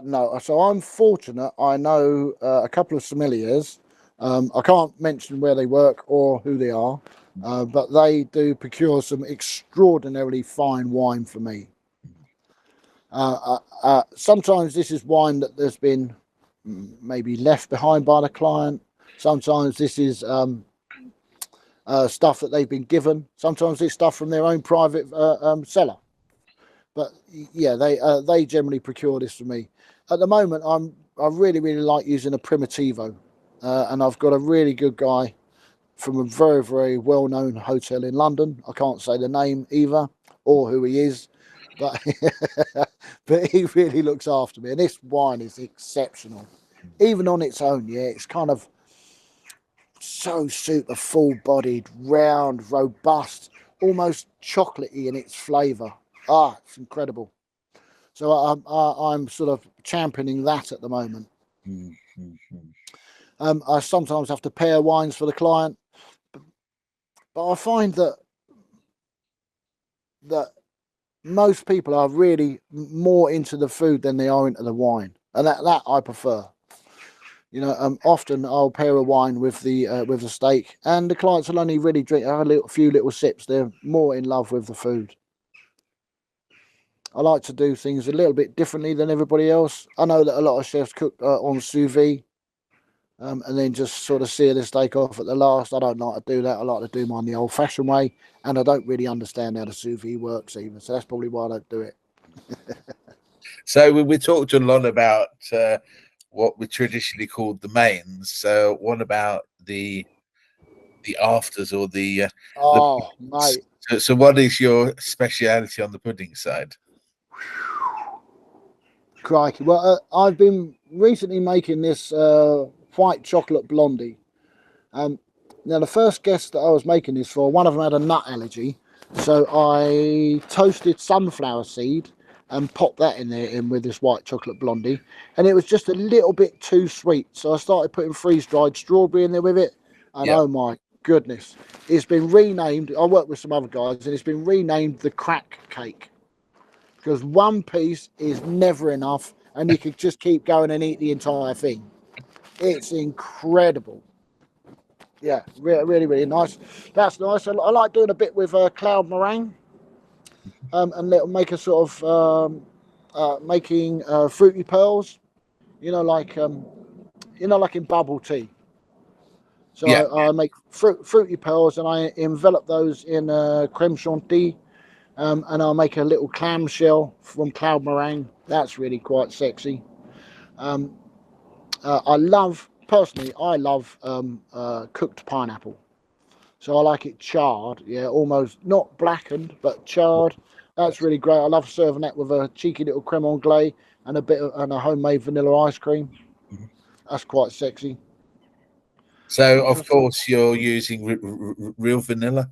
No, so I'm fortunate. I know a couple of sommeliers. I can't mention where they work or who they are, but they do procure some extraordinarily fine wine for me. Sometimes this is wine that there's been maybe left behind by the client. Sometimes this is stuff that they've been given. Sometimes it's stuff from their own private cellar. But yeah, they generally procure this for me. At the moment, I really like using a Primitivo, and I've got a really good guy from a very, very well-known hotel in London. I can't say the name either or who he is, but but he really looks after me. And this wine is exceptional, even on its own. Yeah, it's kind of so super full-bodied, round, robust, almost chocolatey in its flavour. Ah, it's incredible. So I'm sort of championing that at the moment. I sometimes have to pair wines for the client, but I find that most people are really more into the food than they are into the wine, and that I prefer. You know, often I'll pair a wine with the steak, and the clients will only really drink a few little sips. They're more in love with the food. I like to do things a little bit differently than everybody else. I know that a lot of chefs cook on sous vide, and then just sort of sear the steak off at the last. I don't like to do that. I like to do mine the old-fashioned way, and I don't really understand how the sous vide works either. So that's probably why I don't do it. So we talked a lot about what we traditionally called the mains. So what about the afters or the mate. So what is your speciality on the pudding side? Crikey. Well, I've been recently making this white chocolate blondie. Um, Now, the first guess that I was making this for, one of them had a nut allergy. So I toasted sunflower seed and popped that in with this white chocolate blondie. And it was just a little bit too sweet. So I started putting freeze-dried strawberry in there with it. And Yeah. oh my goodness, it's been renamed. I work with some other guys and it's been renamed the crack cake. Because one piece is never enough and you could just keep going and eat the entire thing. It's incredible. Yeah, really, really nice. That's nice. I like doing a bit with cloud meringue, and it'll make a sort of making fruity pearls. You know, like like in bubble tea. So Yeah. I make fruity pearls, and I envelop those in creme chantilly, and I'll make a little clamshell from cloud meringue. That's really quite sexy. Um, I love cooked pineapple. So I like it charred, yeah, almost not blackened, but charred. That's really great. I love serving that with a cheeky little creme anglaise and a homemade vanilla ice cream. Mhm. That's quite sexy. So, of course, you're using real vanilla.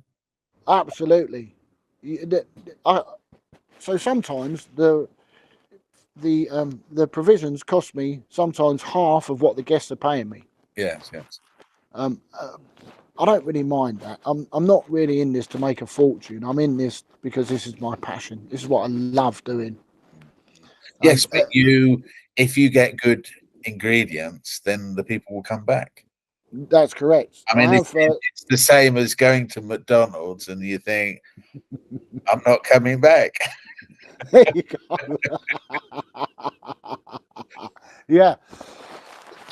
Absolutely. I, so sometimes the provisions cost me sometimes half of what the guests are paying me. Yes, yes. Um, uh, I don't really mind that. I'm not really in this to make a fortune. I'm in this because this is my passion. This is what I love doing. Um, Yes, uh, but if you get good ingredients, then the people will come back. that's correct. I I mean, have. it's the same as going to McDonald's and you think, I'm not coming back. There you go. Yeah.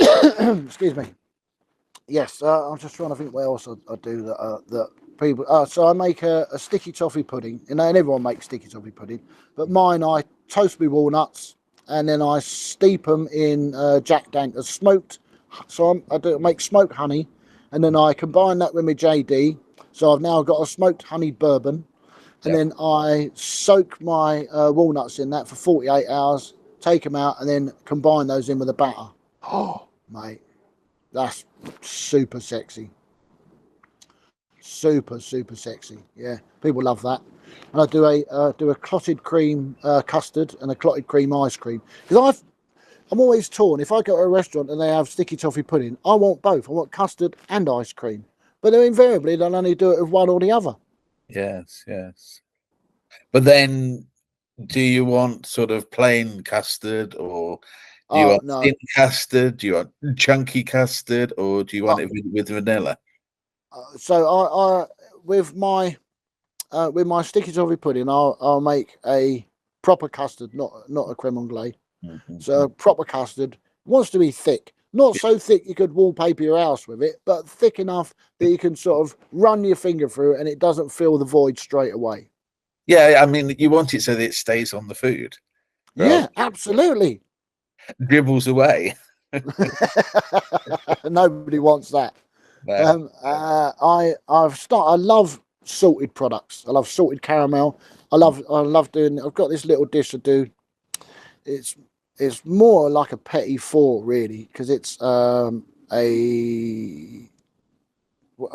Excuse me. Yes, I'm just trying to think what else I do that people. So I make a sticky toffee pudding, and everyone makes sticky toffee pudding, but mine I toast my walnuts and then I steep them in Jack Daniels smoked. So I make smoked honey, and then I combine that with my JD. So I've now got a smoked honey bourbon, and Yeah. then I soak my walnuts in that for 48 hours, take them out, and then combine those in with the batter. Oh, mate. That's super sexy. Super sexy. Yeah, people love that. And I do a clotted cream custard and a clotted cream ice cream because I'm always torn. If I go to a restaurant and they have sticky toffee pudding, I want both. I want custard and ice cream. But they're invariably they'll only do it with one or the other. Yes, yes. But then, do you want sort of plain custard, or do you Oh want no. thin custard? Do you want chunky custard, or do you want Uh, it with vanilla? so I with my sticky toffee pudding, I'll make a proper custard, not a creme anglaise. So Mhm. proper custard wants to be thick, not so thick you could wallpaper your house with it, but thick enough that you can sort of run your finger through it and it doesn't fill the void straight away. Yeah, I mean, you want it so that it stays on the food, rather Yeah, absolutely. dribbles away. Nobody wants that. No. I love salted products. I love salted caramel. I love doing. I've got this little dish to do. It's it's more like a petit four really because it's a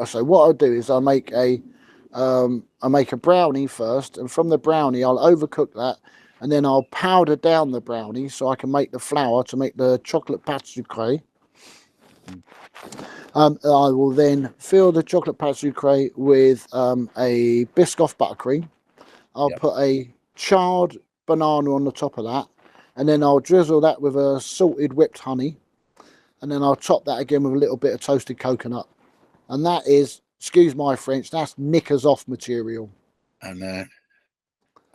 so what I'll do is I make a brownie first, and from the brownie I'll overcook that, and then I'll powder down the brownie so I can make the flour to make the chocolate pâte sucrée. I will then fill the chocolate pâte sucrée with a Biscoff buttercream. I'll Yeah. put a charred banana on the top of that, and then I'll drizzle that with a salted whipped honey, and then I'll top that again with a little bit of toasted coconut. And that is, excuse my French, that's knickers off material. And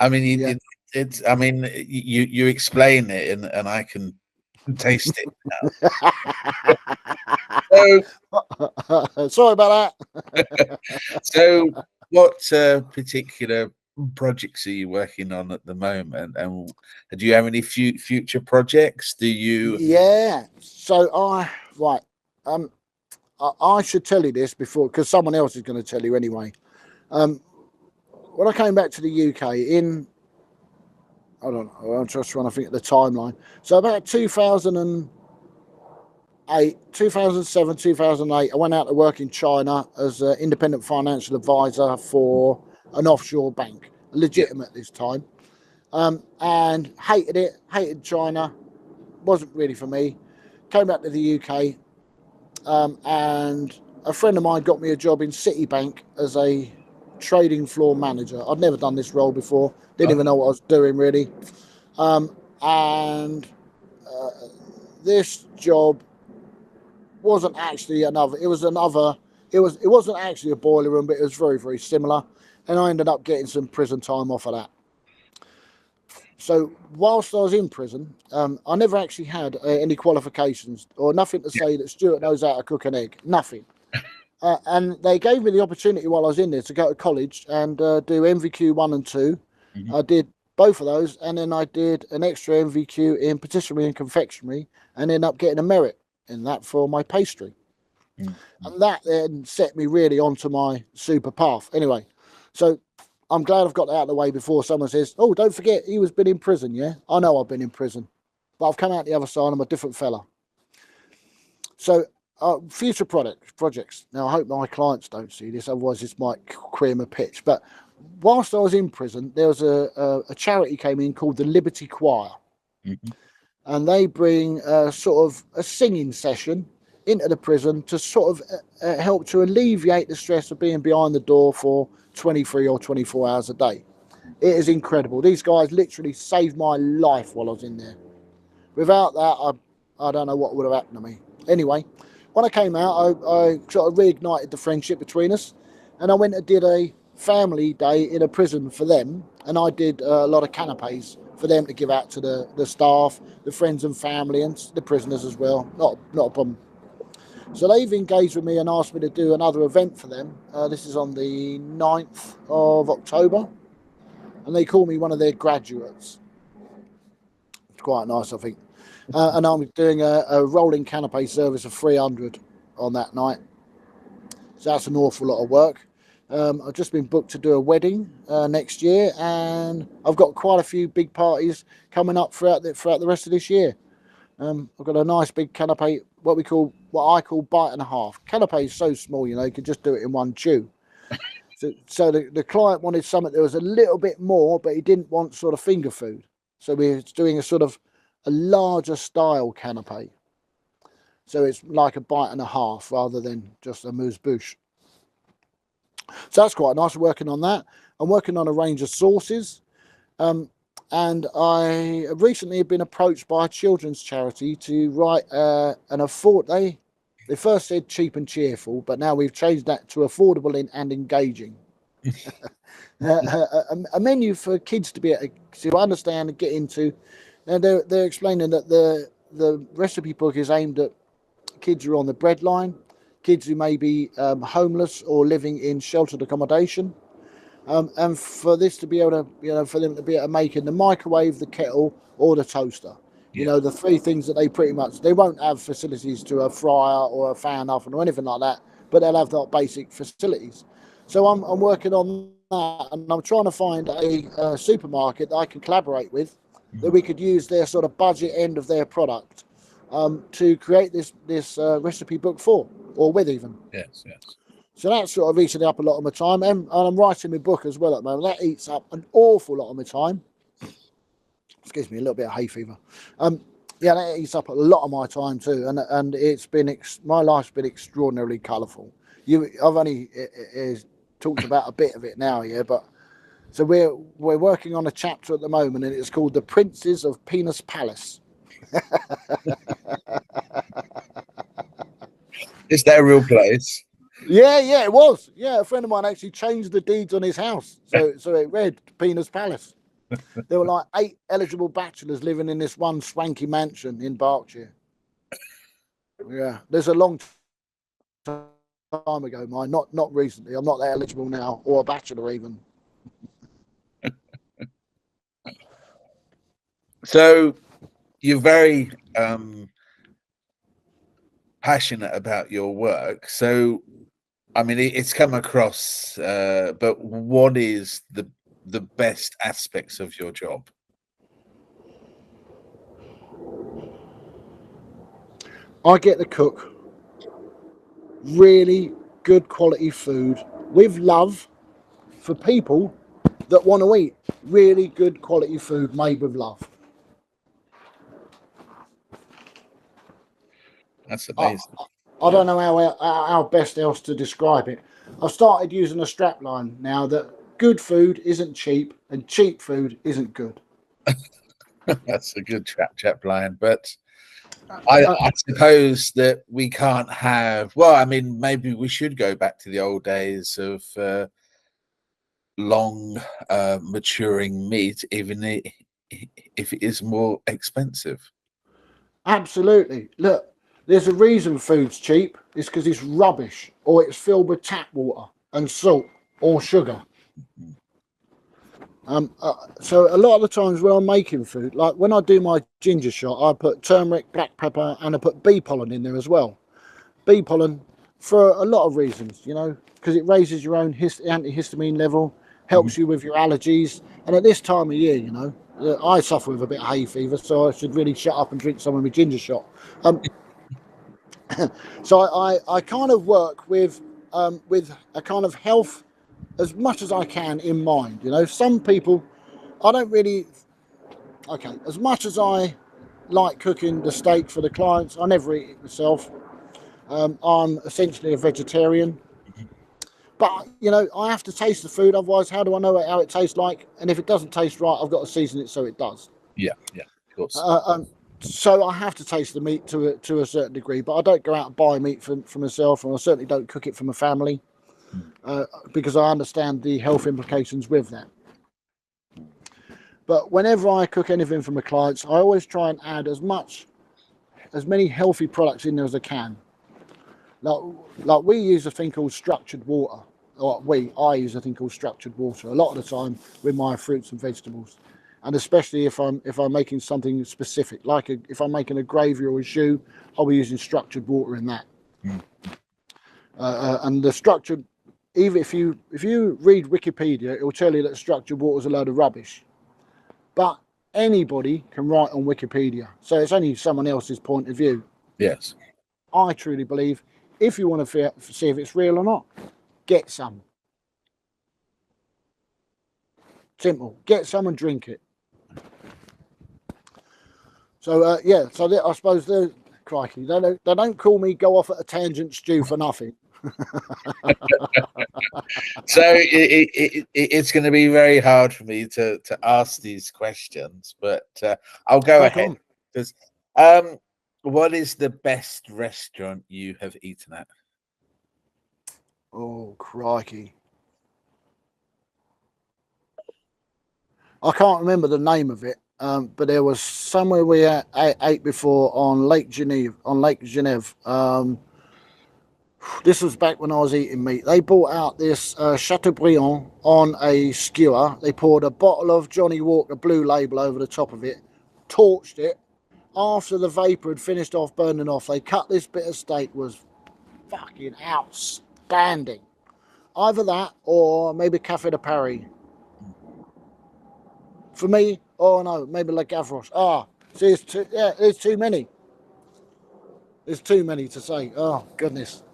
I mean, Yeah. it's. I mean, you explain it, and I can taste it now. Sorry about So, what particular projects are you working on at the moment, and do you have any future projects? Do you? Yeah. So right. Um, I should tell you this before because someone else is going to tell you anyway. Um, when I came back to the UK in I don't know. I'm just trying to think of the timeline. So about 2008, 2007, 2008, I went out to work in China as an independent financial advisor for an offshore bank, Yeah. legitimate this time, and hated it, hated China, wasn't really for me. Came back to the UK, and a friend of mine got me a job in Citibank as a trading floor manager. I'd never done this role before, didn't even know what I was doing really. And this job wasn't actually another. It was another. It wasn't actually a boiler room, but it was very very similar. And I ended up getting some prison time off of that. So whilst I was in prison, I never actually had any qualifications or nothing to say that Stuart knows how to cook an egg. Nothing. And they gave me the opportunity while I was in there to go to college and do MVQ 1 and 2. Mhm. I did both of those, and then I did an extra MVQ in patisserie and confectionery, and ended up getting a merit in that for my pastry. Mhm. And that then set me really onto my super path. Anyway, so I'm glad I've got that out of the way before someone says, "Oh, don't forget, he was been in prison." Yeah, I know I've been in prison, but I've come out the other side. I'm a different fella. So, future projects. Now, I hope my clients don't see this, otherwise, this might queer my pitch. But whilst I was in prison, there was a charity came in called the Liberty Choir, Mhm. and they bring sort of a singing session into the prison to sort of help to alleviate the stress of being behind the door for 23 or 24 hours a day. It is incredible. These guys literally saved my life while I was in there. Without that, I don't know what would have happened to me. Anyway, when I came out, I sort of reignited the friendship between us, and I went and did a family day in a prison for them, and I did a lot of canapes for them to give out to the staff, the friends and family, and the prisoners as well. Not a problem. So they've engaged with me and asked me to do another event for them. This is on the 9th of October, and they call me one of their graduates. It's quite nice, I think. And I'm doing a rolling canopy service of 300 on that night. So that's an awful lot of work. I've just been booked to do a wedding next year, and I've got quite a few big parties coming up throughout the rest of this year. I've got a nice big canopy, what I call bite and a half. Canopy is so small, you could just do it in one chew. So the client wanted something that was a little bit more, but he didn't want sort of finger food. So we're doing a sort of a larger style canopy. So it's like a bite and a half rather than just a mousse bouche. So that's quite nice. Working on that. I'm working on a range of sauces. And I recently have been approached by a children's charity to write they first said cheap and cheerful, but now we've changed that to affordable and engaging. A menu for kids to be able to understand and get into. And they're explaining that the recipe book is aimed at kids who are on the breadline, kids who may be homeless or living in sheltered accommodation, and for this to be able to, for them to be able to make in the microwave, the kettle, or the toaster. Yeah. The three things that they won't have facilities to a fryer or a fan oven or anything like that, but they'll have that basic facilities. So I'm working on that, and I'm trying to find a supermarket that I can collaborate with, that Mhm. we could use their sort of budget end of their product to create this recipe book for, or with even. Yes. Yes. So that's sort of eating up a lot of my time, and I'm writing my book as well at the moment. That eats up an awful lot of my time. Excuse me, a little bit of hay fever. Yeah, that eats up a lot of my time too, and it's been my life's been extraordinarily colourful. I've only talked about a bit of it now, yeah, but so we're working on a chapter at the moment, and it's called "The Princes of Penis Palace." Is that a real place? Yeah, it was. Yeah, a friend of mine actually changed the deeds on his house, so it read Penis Palace. There were like 8 eligible bachelors living in this one swanky mansion in Berkshire. Yeah, there's a long time ago, mine. Not recently. I'm not that eligible now, or a bachelor even. So you're very passionate about your work. So, I mean, it's come across. But what is the best aspects of your job? I get to cook really good quality food with love for people that want to eat really good quality food made with love. That's I, amazing. I don't know how best else to describe it. I've started using a strapline now that good food isn't cheap and cheap food isn't good. That's a good chap line. But Uh, I suppose that we can't have. Well, I mean, maybe we should go back to the old days of long maturing meat, even if it is more expensive. Absolutely. Look, there's a reason food's cheap. It's because it's rubbish or it's filled with tap water and salt or sugar. So a lot of the times when I'm making food, like when I do my ginger shot, I put turmeric, black pepper, and I put bee pollen in there as well. Bee pollen for a lot of reasons, you know, because it raises your own antihistamine level, Mhm. helps you with your allergies, and at this time of year, you know, I suffer with a bit of hay fever, so I should really shut up and drink some of my ginger shot. Um, so I kind of work with a kind of health as much as I can in mind. You know, some people I don't really. Okay, as much as I like cooking the steak for the clients, I never eat it myself. I'm essentially a vegetarian, but you know I have to taste the food. Otherwise, how do I know how it tastes like? And if it doesn't taste right, I've got to season it so it does. Yeah, of course. Uh, um, so I have to taste the meat to a certain degree, but I don't go out and buy meat for myself, and I certainly don't cook it for my family Mm. because I understand the health implications with that. But whenever I cook anything for my clients, I always try and add as many healthy products in there as I can. Like, like we use a thing called structured water. I use a thing called structured water a lot of the time with my fruits and vegetables, and especially if I'm making something specific, like if I'm making a gravy or a jus, I'll be using structured water in that. Mm. And the structured, even if you read Wikipedia, it will tell you that structured water is a load of rubbish. But anybody can write on Wikipedia, so it's only someone else's point of view. Yes. I truly believe if you want to see if it's real or not, get some. Simple. Get some and drink it. So yeah. So I suppose they're crikey. They don't call me go off at a tangent stew for nothing. So it's going to be very hard for me to ask these questions, but I'll go Crack ahead. on. Because um, what is the best restaurant you have eaten at? Oh crikey. I can't remember the name of it, but there was somewhere we ate before on Lake Geneva. This was back when I was eating meat. They brought out this Chateaubriand on a skewer. They poured a bottle of Johnny Walker Blue Label over the top of it, torched it. After the vapor had finished off burning off, they cut this bit of steak. Was fucking outstanding. Either that or maybe Café de Paris. For me, oh no, maybe Le Gavroche. See, there's too many. There's too many to say. Oh, goodness.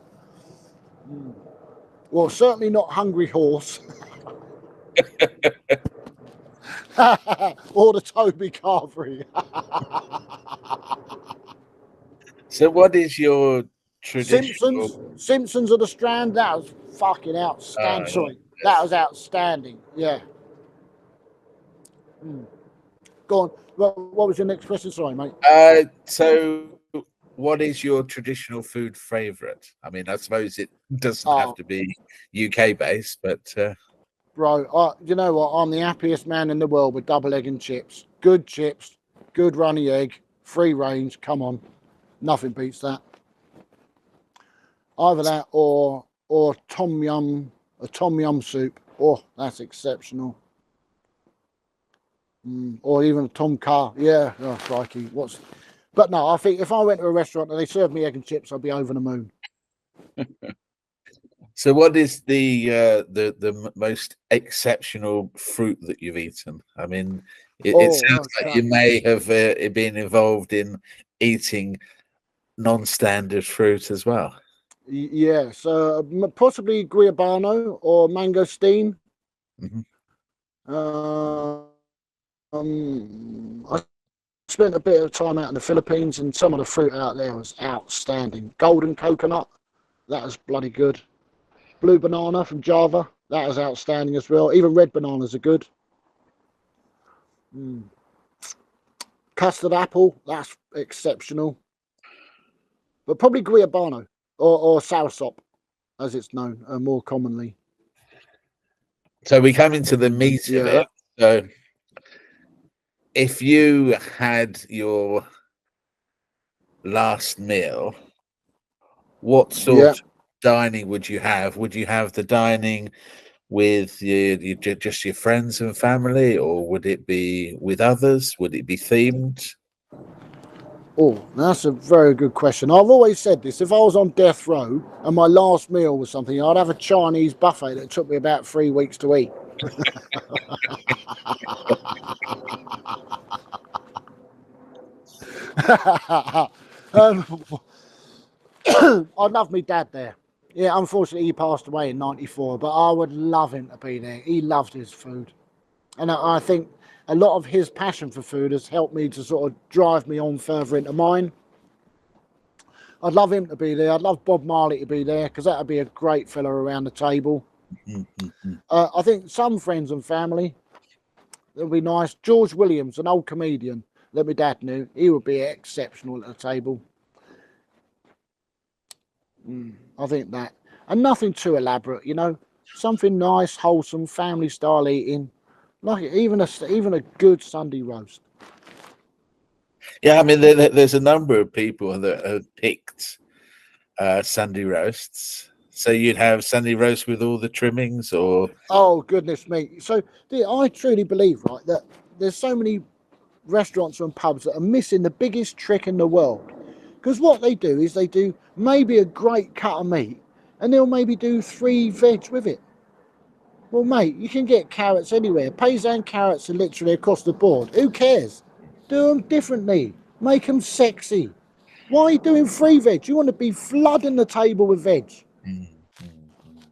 Well, certainly not Hungry Horse or the Toby Carvery. So, what is your traditional? Simpsons of the Strand. That was fucking outstanding. Yeah, Sorry, that yes. was outstanding. Yeah. Go on. What was your next question? Sorry, mate. So, what is your traditional food favorite? I mean, I suppose it doesn't have Oh, to be UK based, but bro, you know what? I'm the happiest man in the world with double egg and chips, good runny egg, free range. Come on, nothing beats that. Either that or a tom yum soup. Oh, that's exceptional. Or even a tom kha. Yeah, oh crikey, what's? But no, I think if I went to a restaurant and they served me egg and chips, I'd be over the moon. so what is the most exceptional fruit that you've eaten? I mean, it Oh, sounds like you okay. may have been involved in eating non-standard fruit as well. Yeah, so possibly guiabano or mangosteen. Hmm. I spent a bit of time out in the Philippines, and some of the fruit out there was outstanding. Golden coconut, that was bloody good. Blue banana from Java, that is outstanding as well. Even red bananas are good. Mm. Custard apple, that's exceptional. But probably guiabano or soursop, as it's known more commonly. So we come into the meat of Yeah, it. So if you had your last meal, what sort yeah. of dining would you have? Would you have the dining with just your friends and family, or would it be with others? Would it be themed? Oh, that's a very good question. I've always said this. If I was on death row and my last meal was something, I'd have a Chinese buffet that took me about 3 weeks to eat. um, I'd love me dad there. Yeah, unfortunately, he passed away in '94, but I would love him to be there. He loved his food. And I think a lot of his passion for food has helped me to sort of drive me on further into mine. I'd love him to be there. I'd love Bob Marley to be there because that would be a great fella around the table. Mm-hmm. I think some friends and family, that would be nice. George Williams, an old comedian that my dad knew, he would be exceptional at the table. I think that. And nothing too elaborate, you know. Something nice, wholesome, family style eating. Like even a good Sunday roast. Yeah, I mean, there's a number of people that have picked Sunday roasts. So you'd have Sunday roast with all the trimmings, or Oh goodness me! So I truly believe, right, that there's so many restaurants and pubs that are missing the biggest trick in the world. Because what they do is they do maybe a great cut of meat, and they'll maybe do 3 veg with it. Well, mate, you can get carrots anywhere. Paysan carrots are literally across the board. Who cares? Do them differently. Make them sexy. Why are you doing 3 veg? You want to be flooding the table with veg. mm, mm, mm.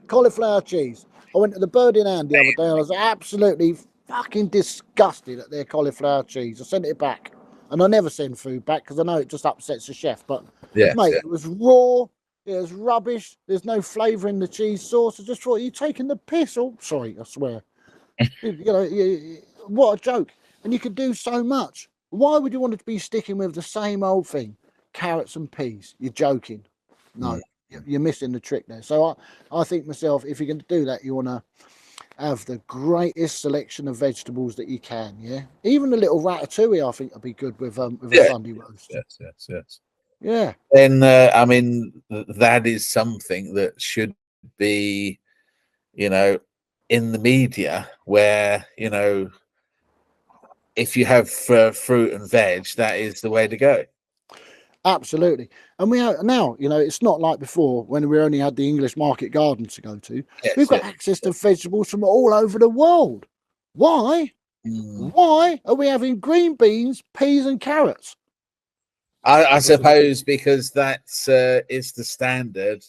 Cauliflower cheese. I went to the Bird in Hand the other day and I was absolutely fucking disgusted at their cauliflower cheese. I sent it back. And I never send food back because I know it just upsets the chef. But, Yes, mate, yeah. it was raw. It was rubbish. There's no flavour in the cheese sauce. I just thought, you taking the piss. Oh, sorry, I swear. What a joke. And you could do so much. Why would you want to be sticking with the same old thing? Carrots and peas. You're joking. Mm. No, you're missing the trick there. So I think myself, if you're going to do that, you want to have the greatest selection of vegetables that you can. Yeah, even a little ratatouille, I think, would be good with a Yeah, Sunday roast. yes. Yeah, Then I mean, that is something that should be, you know, in the media, where if you have fruit and veg, that is the way to go. absolutely. And we are now, it's not like before when we only had the English market gardens to go to. We've Yes, got access to vegetables from all over the world. Why? Mm. Why are we having green beans, peas, and carrots? I suppose because that's is the standard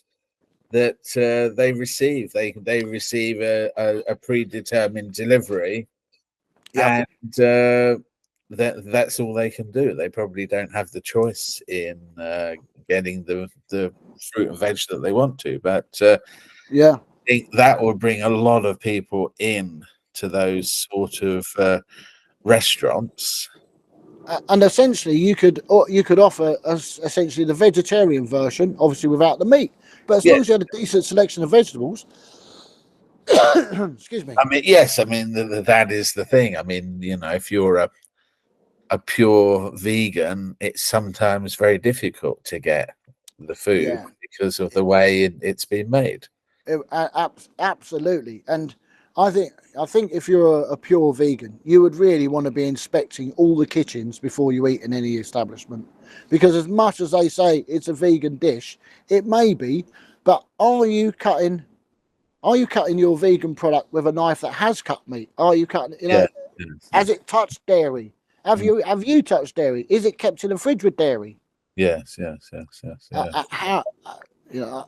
that they receive. They receive a predetermined delivery, Yep. and that's all they can do. They probably don't have the choice in getting the fruit and veg that they want to. But Yeah. I think that would bring a lot of people in to those sort of restaurants. And essentially, you could offer us essentially the vegetarian version, obviously without the meat. But as Yeah, long as you had a decent selection of vegetables, excuse me. I mean, yes, I mean that is the thing. I mean, if you're a pure vegan, it's sometimes very difficult to get the food Yeah, because of the way it's been made. absolutely. And I think if you're a pure vegan, you would really want to be inspecting all the kitchens before you eat in any establishment, because as much as they say it's a vegan dish, it may be, but are you cutting your vegan product with a knife that has cut meat? Are you cutting, Yeah. has it touched dairy? Have Mm. you touched dairy? Is it kept in the fridge with dairy? Yes, yes, yes, yes, yeah. How you know,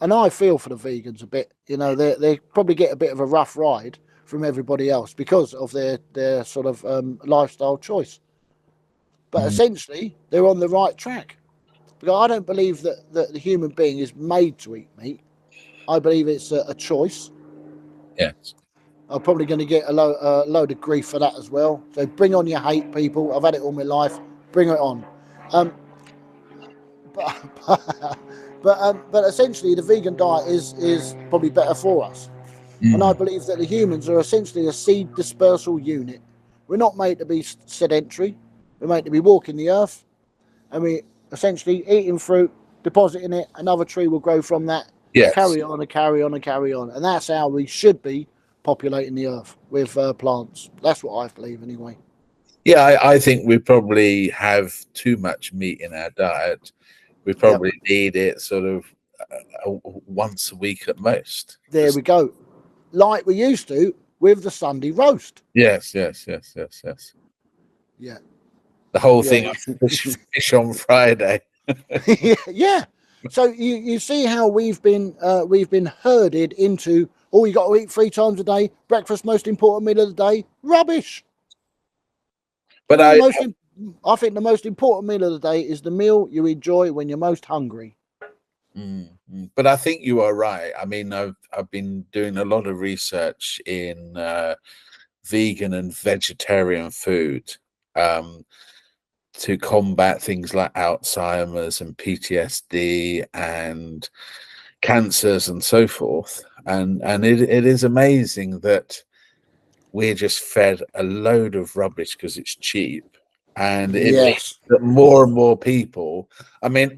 and I feel for the vegans a bit. You know, they probably get a bit of a rough ride from everybody else because of their sort of lifestyle choice. But Mm, essentially, they're on the right track. Because I don't believe that the human being is made to eat meat. I believe it's a choice. yes. I'm probably going to get a load of grief for that as well. So bring on your hate, people. I've had it all my life. Bring it on. Um, but but essentially, the vegan diet is probably better for us. And I Mm, believe that the humans are essentially a seed dispersal unit. We're not made to be sedentary. We're made to be walking the earth, and we essentially eating fruit, depositing it. Another tree will grow from that. yes. Carry on and carry on and carry on, and that's how we should be populating the earth with plants. That's what I believe, anyway. Yeah, I think we probably have too much meat in our diet. We Yep. probably need it sort of once a week at most. There Just we go. Like we used to with the Sunday roast. yes, yes, yes, yes, yes. Yeah. The whole thing Yeah. of fish on Friday. Yeah. So you see how we've been herded into, oh, you got to eat 3 times a day. Breakfast, most important meal of the day. Rubbish. But The most I think the most important meal of the day is the meal you enjoy when you're most hungry. but I think you are right. I mean, I've been doing a lot of research in vegan and vegetarian food. Um, to combat things like Alzheimer's and PTSD and cancers and so forth. And it is amazing that we're just fed a load of rubbish because it's cheap. And it means Yes. that more and more people, I mean,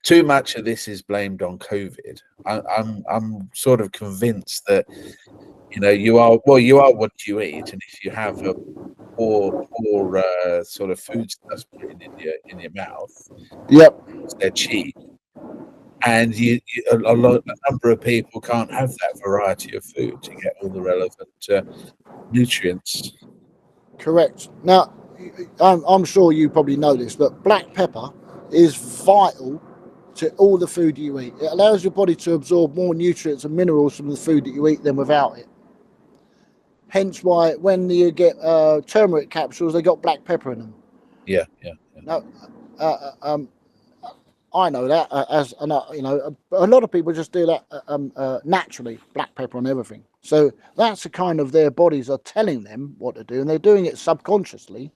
too much of this is blamed on COVID. I'm sort of convinced that you are what you eat, and if you have a poor sort of food stuff put in your mouth, Yep. they're cheap, and a number of people can't have that variety of food to get all the relevant nutrients. Correct. Now, I'm sure you probably know this, but black pepper is vital to all the food you eat. It allows your body to absorb more nutrients and minerals from the food that you eat than without it. Hence why when you get turmeric capsules, they got black pepper in them. Yeah, yeah, yeah. Now, uh, uh, um, I know that as and a lot of people just do that naturally, black pepper on everything. So that's the kind of their bodies are telling them what to do, and they're doing it subconsciously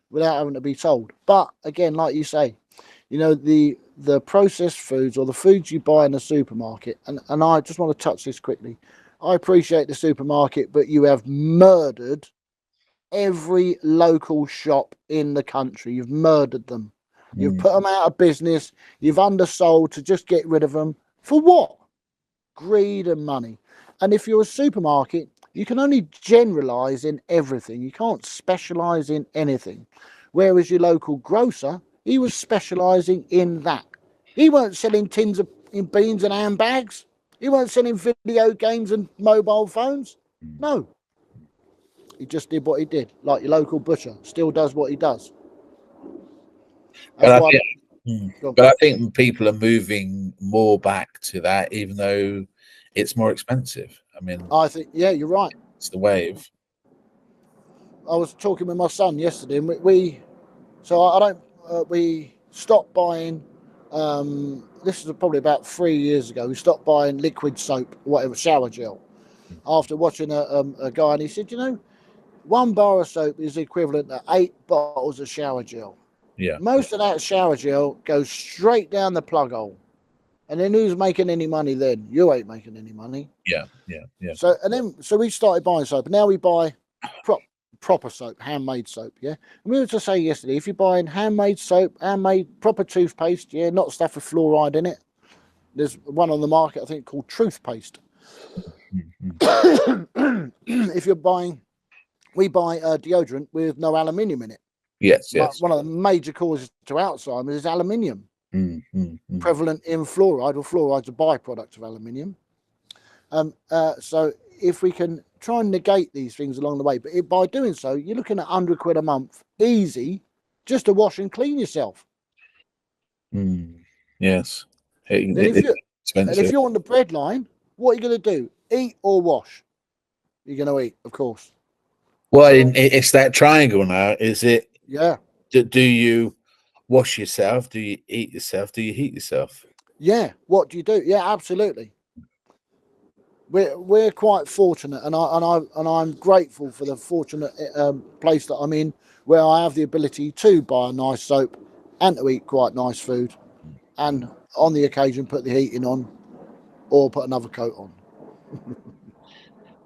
without having to be told. But again, like you say, the processed foods or the foods you buy in the supermarket, and I just want to touch this quickly. I appreciate the supermarket, but you have murdered every local shop in the country. You've murdered them. You've Mm, put them out of business. You've undersold to just get rid of them. For what? Greed and money. And if you're a supermarket, you can only generalize in everything. You can't specialize in anything. Whereas your local grocer, he was specializing in that. He weren't selling tins of beans and handbags. He weren't selling video games and mobile phones. mm. No, he just did what he did, like your local butcher still does what he does. But That's I why. think, but I think people are moving more back to that, even though it's more expensive. I mean, I think, yeah, you're right. it's the wave. I was talking with my son yesterday, and we so I don't we stopped buying. This is probably about 3 years ago. We stopped buying liquid soap, whatever, shower gel. After watching a guy, and he said, 1 bar of soap is equivalent to 8 bottles of shower gel. Yeah, yeah, Most of that shower gel goes straight down the plug hole. And then who's making any money then? You ain't making any money. yeah, yeah, yeah. So we started buying soap. And now we buy proper soap, handmade soap, yeah. And we were to say yesterday, if you're buying handmade soap, handmade proper toothpaste, yeah, not stuff with fluoride in it. There's one on the market, I think, called Toothpaste. Mm, If you're buying, we buy deodorant with no aluminium in it. yes, yes. One of the major causes to Alzheimer's is aluminium, Mm. prevalent in fluoride, or fluoride's a byproduct of aluminium. So if we can try and negate these things along the way, but by doing so, you're looking at £100 a month, easy, just to wash and clean yourself. Yes, And then it's if expensive. you're on the bread line, what are you going to do? Eat or wash? You're going to eat, of course. Well, it's that triangle now. Is it? Yeah, Do you wash yourself? Do you eat yourself? Do you heat yourself? yeah. What do you do? Yeah, absolutely. We're quite fortunate, and I'm grateful for the fortunate place that I'm in, where I have the ability to buy a nice soap and to eat quite nice food, and on the occasion put the heating on or put another coat on.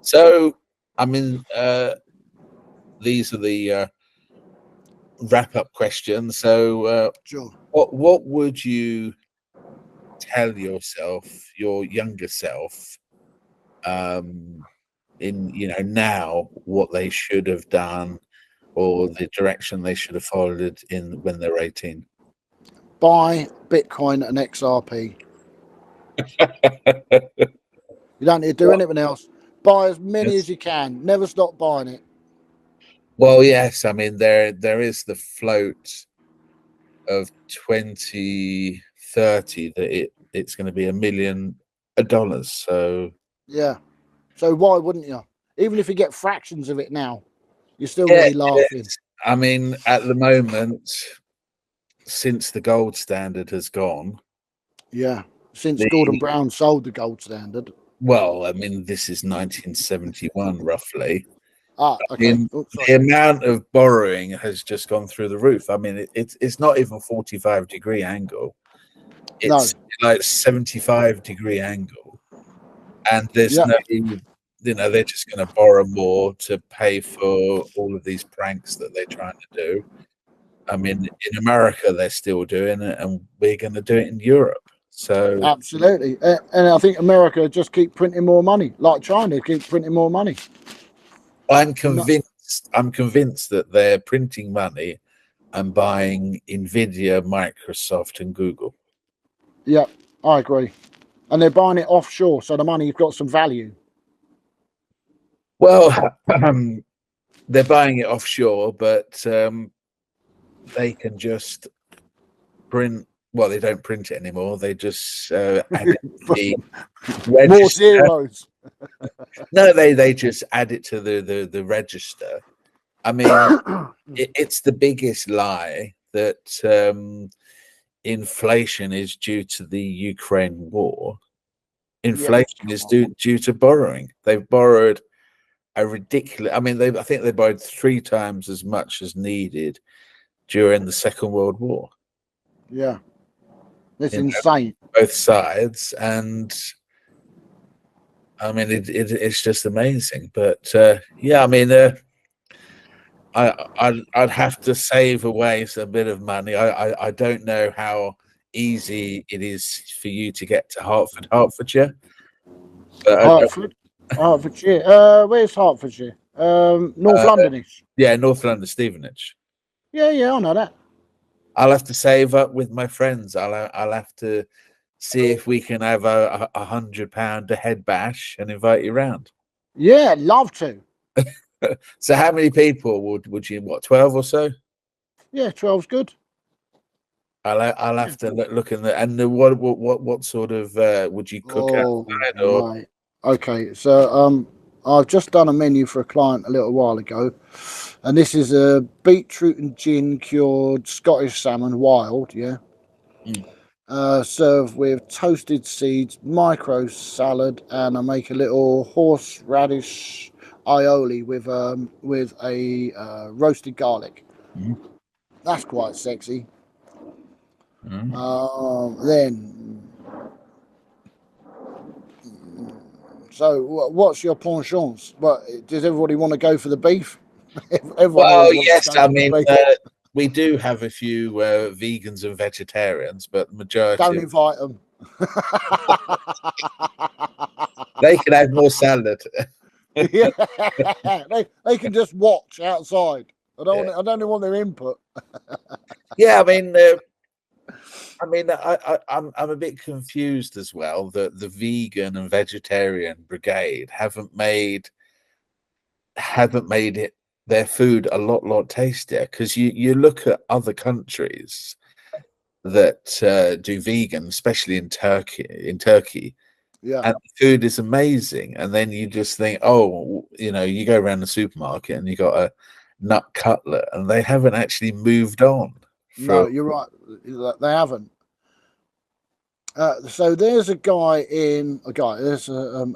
So, I mean, these are the wrap-up questions. So, Sure. what would you tell yourself, your younger self, in now, what they should have done, or the direction they should have followed in when they're 18? Buy Bitcoin and XRP. You don't need to do anything else. Buy as many Yes. as you can. Never stop buying it. Well, yes. I mean, there is the float of 2030 that it's going to be $1 million. So Yeah. So why wouldn't you? Even if you get fractions of it now, you're still going yeah, to be laughing. I mean, at the moment, since the gold standard has gone, Yeah. Since Gordon the Brown sold the gold standard. well, I mean, this is 1971 roughly. Ah, I okay. mean, Oh, sorry. the amount of borrowing has just gone through the roof. I mean, it's not even 45-degree angle. No. It's like 75-degree angle, and there's Yeah. no, they're just going to borrow more to pay for all of these pranks that they're trying to do. I mean, in America, they're still doing it, and we're going to do it in Europe. So Absolutely. And I think America just keep printing more money, like China keep printing more money. I'm No, convinced. I'm convinced that they're printing money and buying Nvidia, Microsoft, and Google. yeah, I agree. And they're buying it offshore, so the money's got some value. Well, they're buying it offshore, but they can just print. Well, they don't print it anymore. They just add it to the More register. zeros. No, they just add it to the register. I mean, it's the biggest lie that inflation is due to the Ukraine war. Yeah, Inflation come is on. due to borrowing. They've borrowed a ridiculous. I mean, I think they borrowed 3 times as much as needed during the Second World War. Yeah, it's You know, insane. both sides, and I mean, it's just amazing. But yeah, I mean, I'd have to save away a bit of money. I don't know how easy it is for you to get to Hertfordshire, but Hertford, Hertfordshire. Where's Hertfordshire? North uh, Londonish. yeah, North London, Stevenage. Yeah, yeah, I know that. I'll have to save up with my friends. I'll have to see if we can have a £100 a head bash and invite you round. Yeah, love to. So how many people would you, what, 12 or so? Yeah, 12's good. I'll Yeah. have to look in the, and what sort of would you cook Oh, outside, or mate. Okay, so I've just done a menu for a client a little while ago, and this is a beetroot and gin cured Scottish salmon wild. Yeah. Mm. Served with toasted seeds, micro salad, and I make a little horseradish aioli with a roasted garlic. Mm. That's quite sexy. Mm. Then, so what's your penchants? What does everybody want to go for the beef? Everyone Well, always wants to yes, go I for the mean, beef. we do have a few vegans and vegetarians, but the Don't majority of, invite them. they can have more salad. Yeah, they can just watch outside. Yeah, I don't want their input. yeah. I mean, I'm a bit confused as well that the vegan and vegetarian brigade haven't made it their food a lot tastier, because you look at other countries, that do vegan, especially in Turkey, Yeah. and the food is amazing. And then you just think, oh, you go around the supermarket and you got a nut cutlet, and they haven't actually moved on No, from. you're right. They haven't. So there's there's a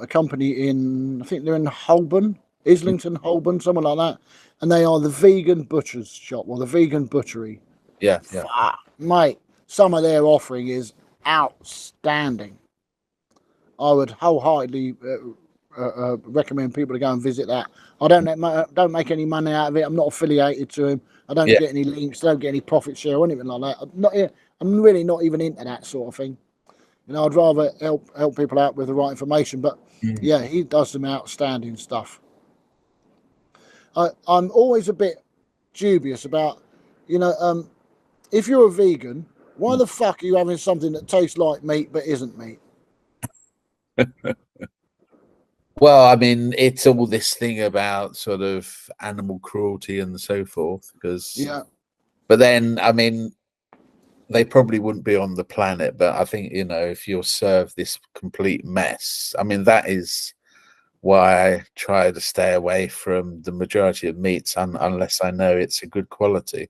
company I think they're in Holborn, Islington, Holborn, something like that. And they are the vegan butcher's shop, or the vegan butchery. Yeah, Fuck, mate, some of their offering is outstanding. I would wholeheartedly recommend people to go and visit that. I don't make any money out of it. I'm not affiliated to him. I don't yeah. get any links. I don't get any profit share or anything like that. I'm really not even into that sort of thing. I'd rather help people out with the right information. But Mm. yeah, he does some outstanding stuff. I'm always a bit dubious about, if you're a vegan, why the fuck are you having something that tastes like meat but isn't meat? Well, I mean, it's all this thing about sort of animal cruelty and so forth. Yeah, But then, I mean, they probably wouldn't be on the planet. But I think, if you're served this complete mess, I mean, that is why I try to stay away from the majority of meats unless I know it's a good quality.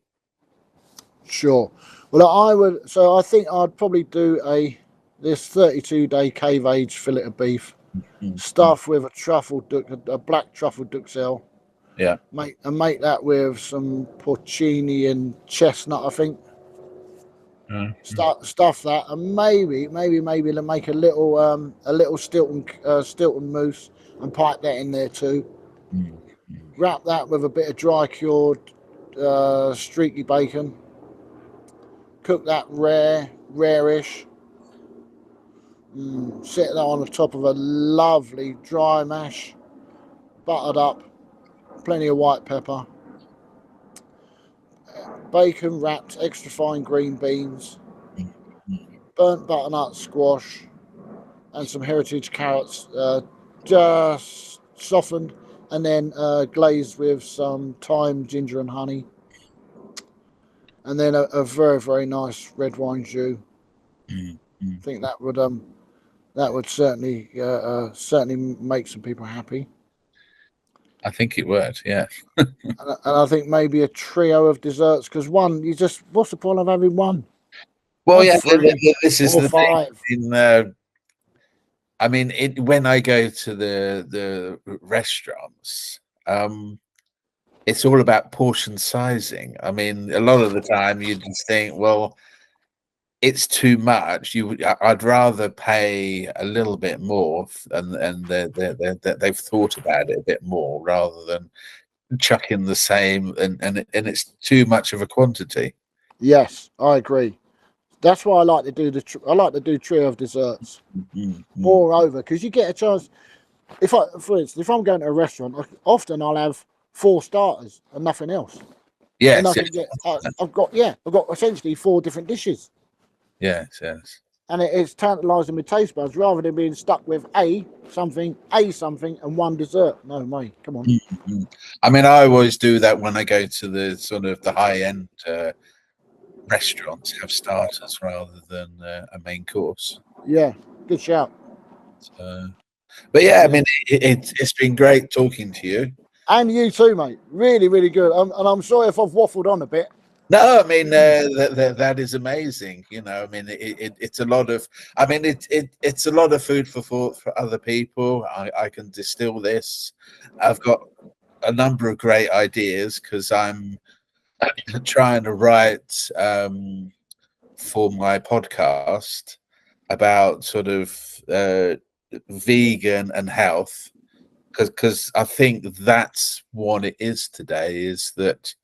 sure. Well, I think I'd probably do this 32-day cave aged fillet of beef, stuffed with a black truffle duxelle. Yeah. Make that with some porcini and chestnut, I think. Stuff that, and maybe make a little Stilton mousse and pipe that in there too. Wrap that with a bit of dry cured streaky bacon. Cook that rarish. Set that on the top of a lovely dry mash, buttered up, plenty of white pepper, bacon wrapped, extra fine green beans, burnt butternut squash, and some heritage carrots, just softened, and then glazed with some thyme, ginger, and honey, and then a very very nice red wine jus. I think that would certainly make some people happy. I think it would, yeah. And I think maybe a trio of desserts, because what's the point of having one? Well, Have yeah, three this is or the five. thing. I mean, when I go to the restaurants, it's all about portion sizing. I mean, a lot of the time you just think, well, it's too much. I'd rather pay a little bit more, and they've thought about it a bit more rather than chucking the same, and it's too much of a quantity. Yes, I agree. That's why I like to do I like to do trio of desserts. Moreover, because you get a chance. For instance, if I'm going to a restaurant, often I'll have 4 starters and nothing else, and I Yes, can yes, get. I've got essentially 4 different dishes, yes. and it's tantalising my taste buds rather than being stuck with a something, and one dessert. No, mate, come on. I mean, I always do that when I go to the sort of the high end restaurants, have starters rather than a main course. Yeah, good shout. But yeah, I mean, it's been great talking to you. And you too, mate. Really, really good. And I'm sorry if I've waffled on a bit. No, I mean that is amazing. I mean it's a lot of. I mean it's a lot of food for thought for other people. I can distill this. I've got a number of great ideas because I'm trying to write for my podcast about sort of vegan and health, because I think that's what it is today. Is that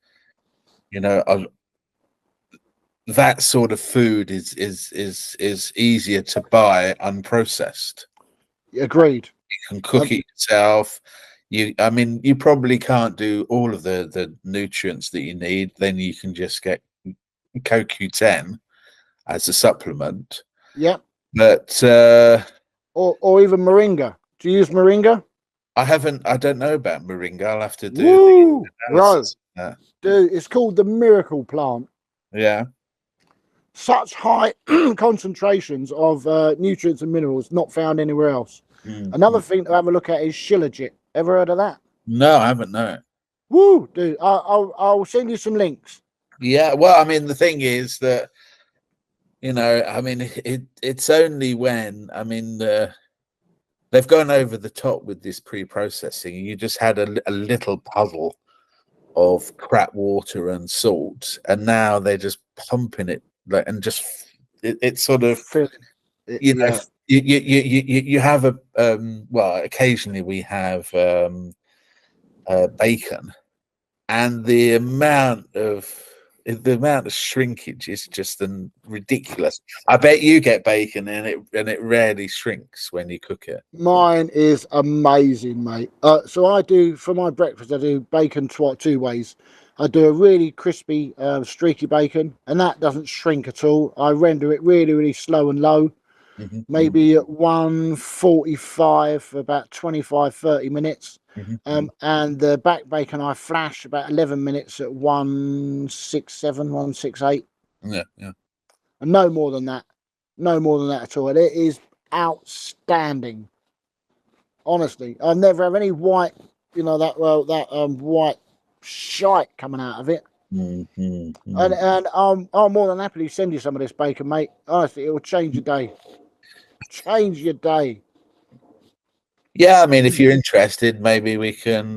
that sort of food is easier to buy unprocessed. Agreed. You can cook it yourself. I mean, you probably can't do all of the nutrients that you need. Then you can just get CoQ10 as a supplement. Yeah. But or even moringa. Do you use moringa? I don't know about moringa. I'll have to do Woo, the analysis. dude, it's called the miracle plant. Yeah. such high concentrations of nutrients and minerals not found anywhere else. Another thing to have a look at is shilajit. Ever heard of that? No, I haven't. No. Woo, dude! I'll send you some links. Yeah. Well, I mean, the thing is that I mean, it's only when they've gone over the top with this pre-processing. You just had a little puddle of crap water and salt, and now they're just pumping it and just it's sort of Yeah. you have a well, occasionally we have bacon, and the amount of shrinkage is just ridiculous. I bet you get bacon and it rarely shrinks when you cook it. Mine is amazing, mate. So I do for my breakfast. I do bacon two ways. I do a really crispy, streaky bacon, and that doesn't shrink at all. I render it really, really slow and low, maybe at 145 for about 25-30 minutes. And the back bacon I flash about 11 minutes at 167, 168. Yeah, yeah. And no more than that. No more than that at all. And it is outstanding. Honestly, I never have any white, white shite coming out of it. And I'll more than happily send you some of this bacon, mate. Honestly, it will change your day. Change your day. Yeah, I mean, if you're interested, maybe we can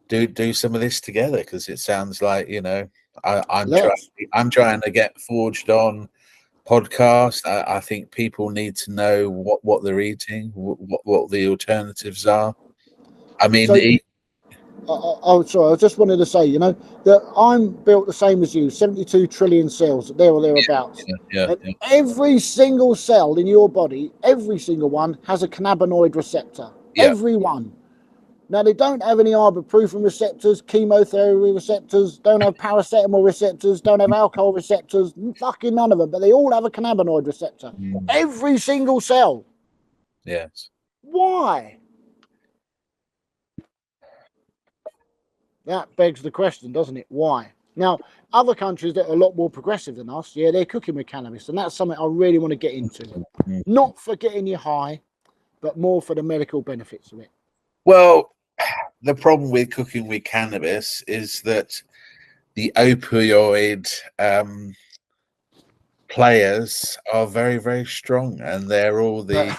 do some of this together, because it sounds like I'm trying to get Forged On podcast. I think people need to know what they're eating, what the alternatives are. I mean, sorry, I just wanted to say, that I'm built the same as you, 72 trillion cells, there or thereabouts. Yeah. Every single cell in your body, every single one has a cannabinoid receptor. Yeah. Every one. Now, they don't have any ibuprofen receptors, chemotherapy receptors, don't have paracetamol receptors, don't have alcohol receptors, fucking none of them, but they all have a cannabinoid receptor. Every single cell. Yes. Why? That begs the question, doesn't it? Why? Now, other countries that are a lot more progressive than us, yeah, they're cooking with cannabis, and that's something I really want to get into. Not for getting you high, but more for the medical benefits of it. Well, the problem with cooking with cannabis is that the opioid players are very, very strong, and they're all the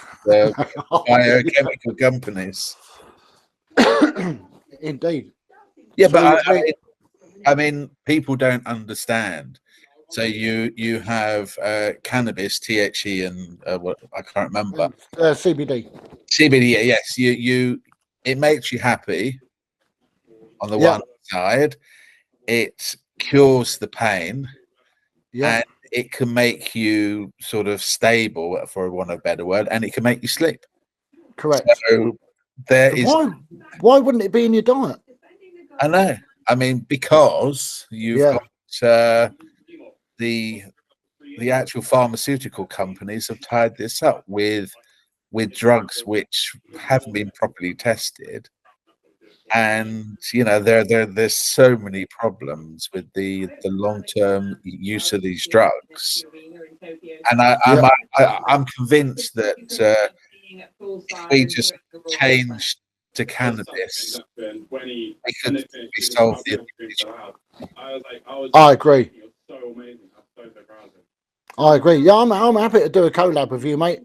biochemical companies. Indeed. Yeah, but I mean, people don't understand. So you have cannabis, THC, and what I can't remember. CBD. CBD. Yes, it makes you happy. On the one side, it cures the pain, and it can make you sort of stable, for want of a better word, and it can make you sleep. Correct. So why wouldn't it be in your diet? I know. I mean, because you've got the actual pharmaceutical companies have tied this up with drugs which haven't been properly tested, and there's so many problems with the long-term use of these drugs, and I'm convinced that if we just changed to cannabis, we could solve the issue. I agree. I agree. Yeah, I'm happy to do a collab with you, mate.